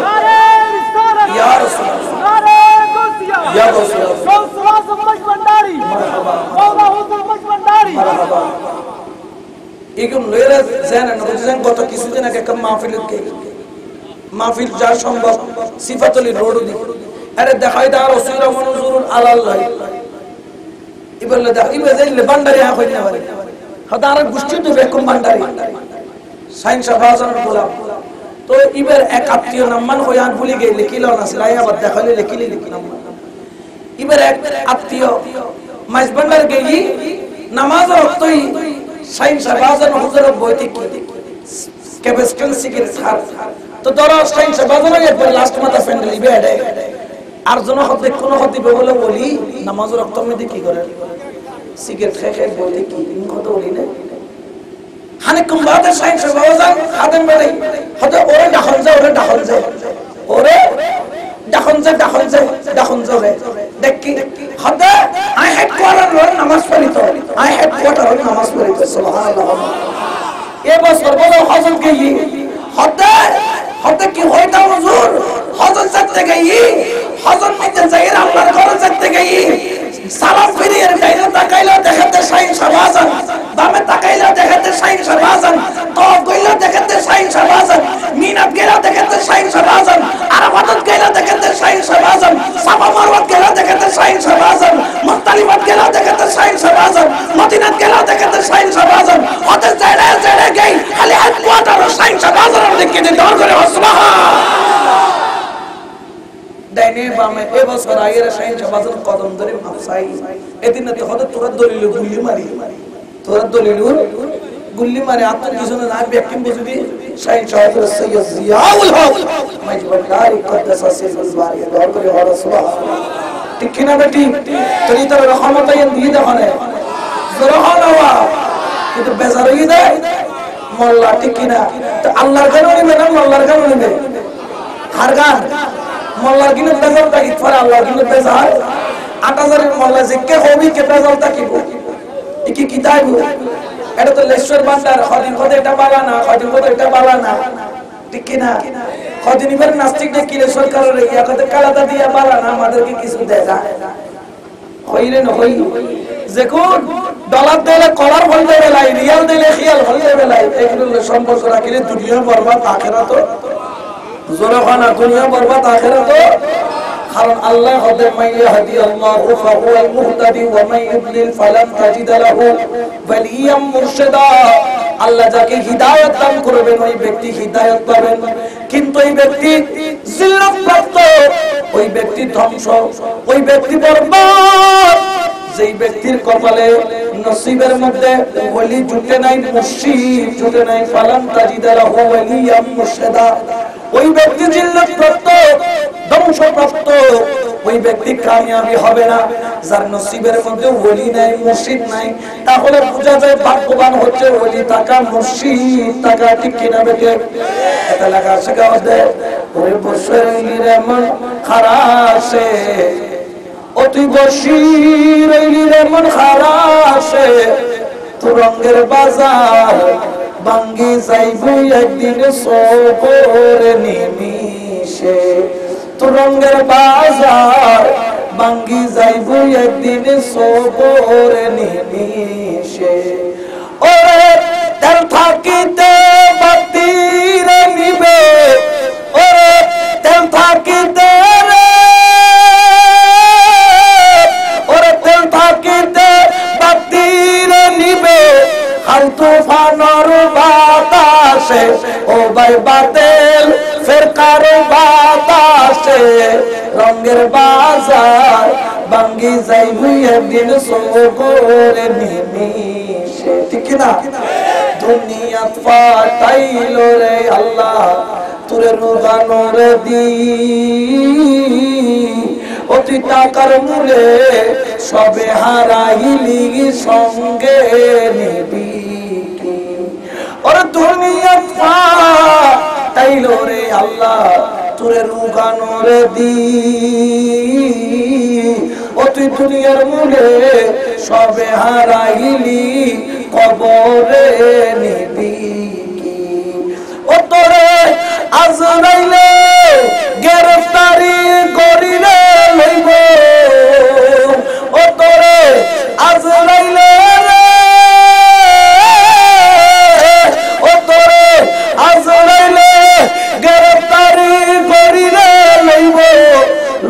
ইয়া রাসূলুল্লাহ নারে গৌসিয়া ইয়া গৌসুল আজম মাইজবান্ডারি মারহাবা মাওলানা হুজুর মাইজবান্ডারি মারহাবা এরকম লয়েরা জানা না বুঝেন কত কিছুদিন আগে একটা মাহফিল যা সম্ভব সিফাতুল রোড দি আরে দেখাই দা রাসূল মনজুরুল আলাল্লাহ ইবলে দা ইবে যাইলে বান্ডারি আ কই না পারে হাদার গোষ্ঠী তো বেকম বান্ডারি সাইন্স বাজার গোলাম তো ইবের এক আত্মীয় নাম্মান হয়ান ভুলি গই লিখিলো না সিলাই আবার দেখাইলে লিখি নাম ইবের এক আত্মীয় মাইজবান্ডার গই নামাজ রক্তই সাইন্স বাজার হুজুর বইতে কি ক্যাপাসিটর সিগারেট খার তো ধরো সাইন্স বাজারে একবার লাস্ট মাথা ফ্যান্ডেল ইবে এডে আর জন হতে কোন হতে বলে বলি নামাজ রক্ত মধ্যে কি করে সিগারেট খেয়ে বইতে কি কথা বলি না হানিকুম বাদে সাইন্স বাজার খাদেম বাড়ি হতে ওরে ডাখন যায় ওরে ডাখন যায় দেখি হতে আই হেড কোয়ার্টার নামাজ পড়ি তো আই হেড কোয়ার্টার নামাজ পড়ি তো সুবহানাল্লাহ এ বছর বলো হযরত কি হতে কি হইতা হুজুর হজর করতে গিয়ে হজর নিতে যাই আল্লাহর ঘরে যেতে গিয়ে সালাম ফিরিয়ে ডাইনে তাকাইলো দেখাতে শাইন শাহবাজান, বামে তাকাইলো দেখাতে শাইন শাহবাজান, তওয়াফ কইলো দেখাতে শাইন শাহবাজান, মিনাত গেলো দেখাতে শাইন শাহবাজান, আরাফাত গেলো দেখাতে শাইন শাহবাজান, সাফা মারওয়া গেলো দেখাতে শাইন শাহবাজান, মুজদালিফা গেলো দেখাতে শাইন শাহবাজান, মদিনা গেলো দেখাতে শাইন শাহবাজান, হতে জেড়ে জেড়ে গই খালি এক কোয়ার্টার শাইন শাহবাজানের দিকে দৌড় করে সুবহানাল্লাহ। ডাইনে বামে এ বছর আগের শাইন শাহবাজান কদম ধরে মাপসাই এদিন তো হতে তোরা দলিল গুলি মারি, তোরা দলিল গুলি মারি আত্ম পিছনে না ব্যক্তি বুঝবি শাইন শাহবাজান সৈয়দ জিয়াউল হক মাইজবাদারি কদ্দাসা সিরুল বারি দৌড় করে সুবহানাল্লাহ। ঠিক কিনা বেটি তুই তোর রহমতায়ন দিয়ে দেখানে জোরহানাওয়া কিন্তু বেজার হয়ে দেয় মোল্লা। ঠিক কিনা তো আল্লাহর গান নিবে না মোল্লার গান নিবে? হার গান মোল্লার কিনে বেজার থাকি পরে আল্লাহর কিনে বেজার ৮০০০ মোল্লা যে কে হবি কে বেজার থাকিব কি কি দাইব? এটা তো লেশ্বর বান্দার খদিন কথা এটা বালা না, খদিন কথা এটা বালা না। ঠিক কিনা খদিন ইবার নাস্তিক নে কিলে সরকারের ইয়া কথা কালাদা দিয়া বালা না, আমাদেরকে কিছু দেয় না হইরে না হই যে কোন ডলার দিলে কলার বলতে বেলাই, রিয়াল দিলে খিয়াল বলতে বেলাই, এগুলো সম্পর্ক রাখিলে দুনিয়া বরবাদ আখিরাত জোরে খানা দুনিয়া বরবাদ আখিরাত। কারণ আল্লাহ হতে মাইয়া হাদি আল্লাহু ফাহুয়াল মুহতাদি ওয়া মান ইউদ্লিল ফালান তাজিদ লাহু ওয়ালিয়াম মুরশিদা। আল্লাহ যাকে হিদায়াত দান করবেন ওই ব্যক্তি হিদায়াত পাবেন, কিন্তু ওই ব্যক্তি জিল্লাত প্রাপ্ত, ওই ব্যক্তি ধ্বংস, ওই ব্যক্তি বরবাদ যেই ব্যক্তির কপালে নসিবের মধ্যে ওলি জুটে নাই, মুর্শিদ জুটে নাই, ফালান তাজিদ লাহু ওয়ালিয়াম মুরশিদা। ওই ব্যক্তি জিল্লাত প্রাপ্ত, ধ্বংসপ্রাপ্ত, ওই ব্যক্তি কামিয়াবি হবে না। যার নসিবের মধ্যে ওলি নাই, মুর্শিদ নাই, তাহলে বোঝা যায় ভাগ্যবান হচ্ছে ওলি টাকা মুর্শিদ টাকা। ঠিক কিনা বেটে? এটা লাগা শেখা হতে ওই বসির এমন খারাসে, ও তুই বসির এমন খারাসে, তুরঙ্গের বাজার ভাঙ্গি যাইব একদিন সবরে নিমিশে, তুরঙ্গের বাজার ভাঙ্গি যাইব একদিন সবরে নিমিশে। ওরে তেল থাকিতে বাতিরে নিবে, ওরে তেল থাকিতে রে, ওরে তেল থাকিতে বাতিরে নিবে, হাল তুফানর বাতাসে ও ভাই বাতেল ফেরকার বাতাসে, রঙের বাজার ভাঙ্গি যাইব একদিন সবরে নিমিশে। ঠিক না? দুনিয়া ফাটাইল রে আল্লাহ তোরে রুগানোর দি, অতি টাকার মূলে সবে হারাইলি সঙ্গে নিবি কি? ওরে দুনিয়া ফাটাইল রে আল্লাহ তোরে রুগানোর দি, অতি দুনিয়ার মূলে সবে হারাইলি কবরে নিবি কি? ও তোরে আজরাইলে গ্রেফতারি করিলে লইব, ও তোরে আজরাইলে রে, ও তোরে আজরাইলে গ্রেফতারি করিলে লইব,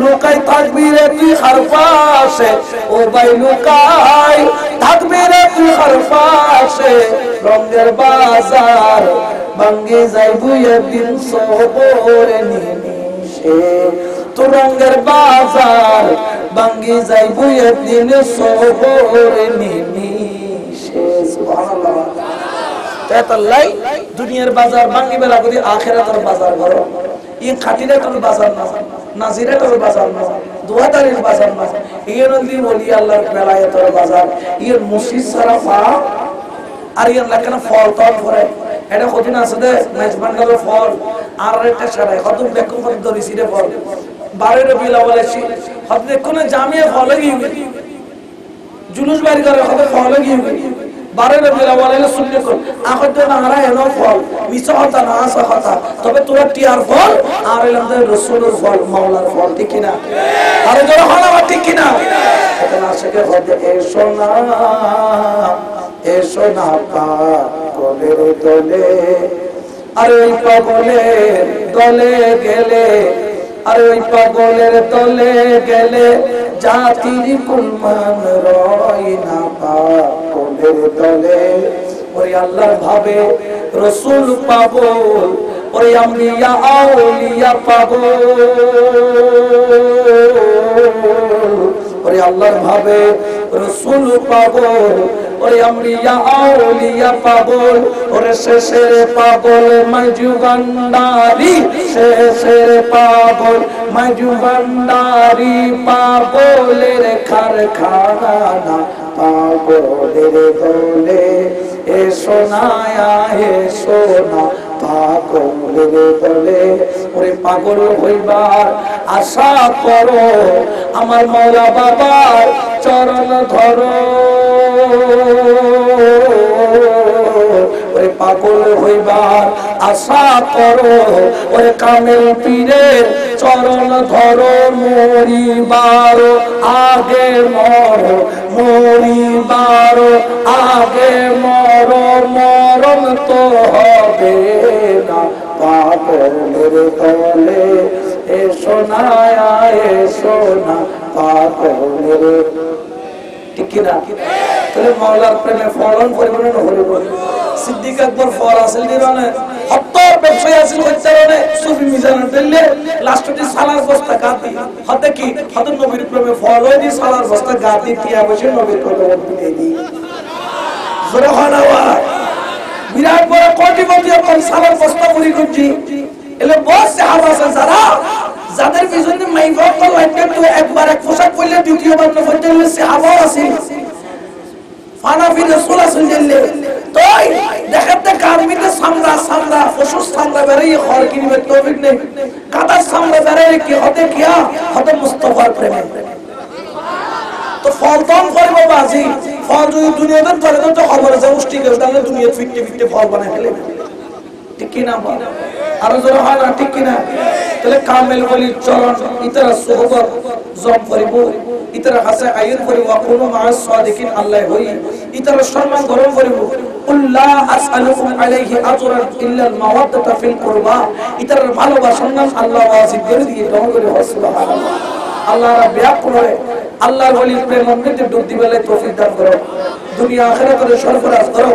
লুকাই থাকবি রে তুই খারপাশে, ও ভাই লুকাই থাকবি রে তুই খারপাশে, রঙের বাজার ভাঙ্গি যাইব একদিন সবরে নিমিশে, তো রঙের বাজার ভাঙ্গি যাইব একদিন সবরে নিমিশে। সুবহানাল্লাহ। তাই দুনিয়ার বাজার ভাঙ্গি বেলা করি আখিরাতের বাজার করো। ই খাটিরাতের বাজার না, নাজিরাতের বাজার না, দুয়াদারির বাজার না, ইয়ে নদী বলি আল্লাহর বেলায়েতের বাজার। ইয়ে মসজিদ ছাড়া পা আর ইয়ে লেখানা ফল তল করে এটা কঠিন আছে দে মেজবান্ডালের ফল আর একটা সারাই কত বেকুম করে ধরেছি রে ফল বারের বিলা বলেছি হতে কোন জামিয়ে ফল গিয়ে জুলুস বাড়ি করে হতে ফল গিয়ে বারে রবিউল আউয়াল সুন্নি কর আখর দেন হারা এনো ফল মিছা কথা না আসা কথা তবে তোরা টিয়ার ফল আর এলাম রাসূলের ফল মাওলার ফল ঠিক কি না আরে যারা হলো ঠিক কি না এটা আশিকের হতে এসো না পাগলের দলে আরে ওই পাগলের দলে গেলে আরে ওই পাগলের দলে গেলে জাতির কুলমান রয় না পাগলের দলে ওই আল্লাহর ভাবে রাসূল পাগল ওই আম্বিয়া আউলিয়া পাগল ওরে আল্লাহর ভাবে রাসূল পাগল ওরে আম্বিয়া আউলিয়া পাগল ওরে শেষের পাগল মাজুবান্ডারি শেষের পাগল মাজুবান্ডারি পাগলের কারখানা পাগলের দলে এসো না এসো না পাগলের দলে ওরে পাগল হইবার আশা করো আমার মওলা বাবার চরণ ধরো ওরে পাগল হইবার আশা করো ওরে কামেল পীরের চরণ ধরো মরিবার আগে মরো মরিবার আগে মরো মরণ তো হবে না পাগলের দলে এসো না পাগলের ঠিক কিনা তাহলে মাওলার প্রেমে ফলন পরিমাণ হলো সিদ্দিক আকবর ফল আসল দিরানে হত্তর ব্যবসায়ী আসল হচ্ছারনে সুফি মিজানের দিলে লাস্টটি সালার বস্তা গাতি হতে কি হতে নবীর প্রেমে ফল হই দি সালার বস্তা গাতি টিয়া বসে নবীর কদমত দিয়ে দি জোরে হানাওয়া বিরাট বড় কোটিপতি এখন সালার বস্তা মুড়ি করছি এলে বস সাহাবা আছে যারা যাদের পিছনে মাইফত তো লাগবে তো একবার এক পোশাক পরলে দ্বিতীয়বার না পরতে হলে সাহাবা আছে ফানাফি রাসূল সাল্লাল্লাহু তোই দেখাতে কারমিতে সামরা পশুর সামরা বেরিয়ে খর কিনবে তৌফিক নেই কাদার সামরা বেরিয়ে কি হতে কিয়া হতে মুস্তাফার প্রেমে তো ফলতন করব বাজি ফল যদি দুনিয়াতে চলে তো খবর আছে উষ্টি গেল তাহলে দুনিয়া ফিটতে ফল বানায় ফেলে ঠিক কি না আর যারা হয় না ঠিক কি না তাহলে কামেল বলি চরণ ইতারা সুহবত জব করিব ইতারা হাসে আইন করিব কোন মাস সাদিকিন আল্লাহ হই ইতারা সম্মান গ্রহণ করিব কুল্লা আসআলুকুম আলাইহি আজরান ইল্লা আল মাওয়াদাতা ফিল কুরবা ইতারা ভালোবাসার নাম আল্লাহ ওয়াজিব করে দিয়ে দোয়া করে সুবহানাল্লাহ আল্লাহ রাব্বিয়া করে আল্লাহর ওলির প্রেম মধ্যে ডুব দিবেলে তৌফিক দান করো দুনিয়া আখিরাতের সরফরাজ করো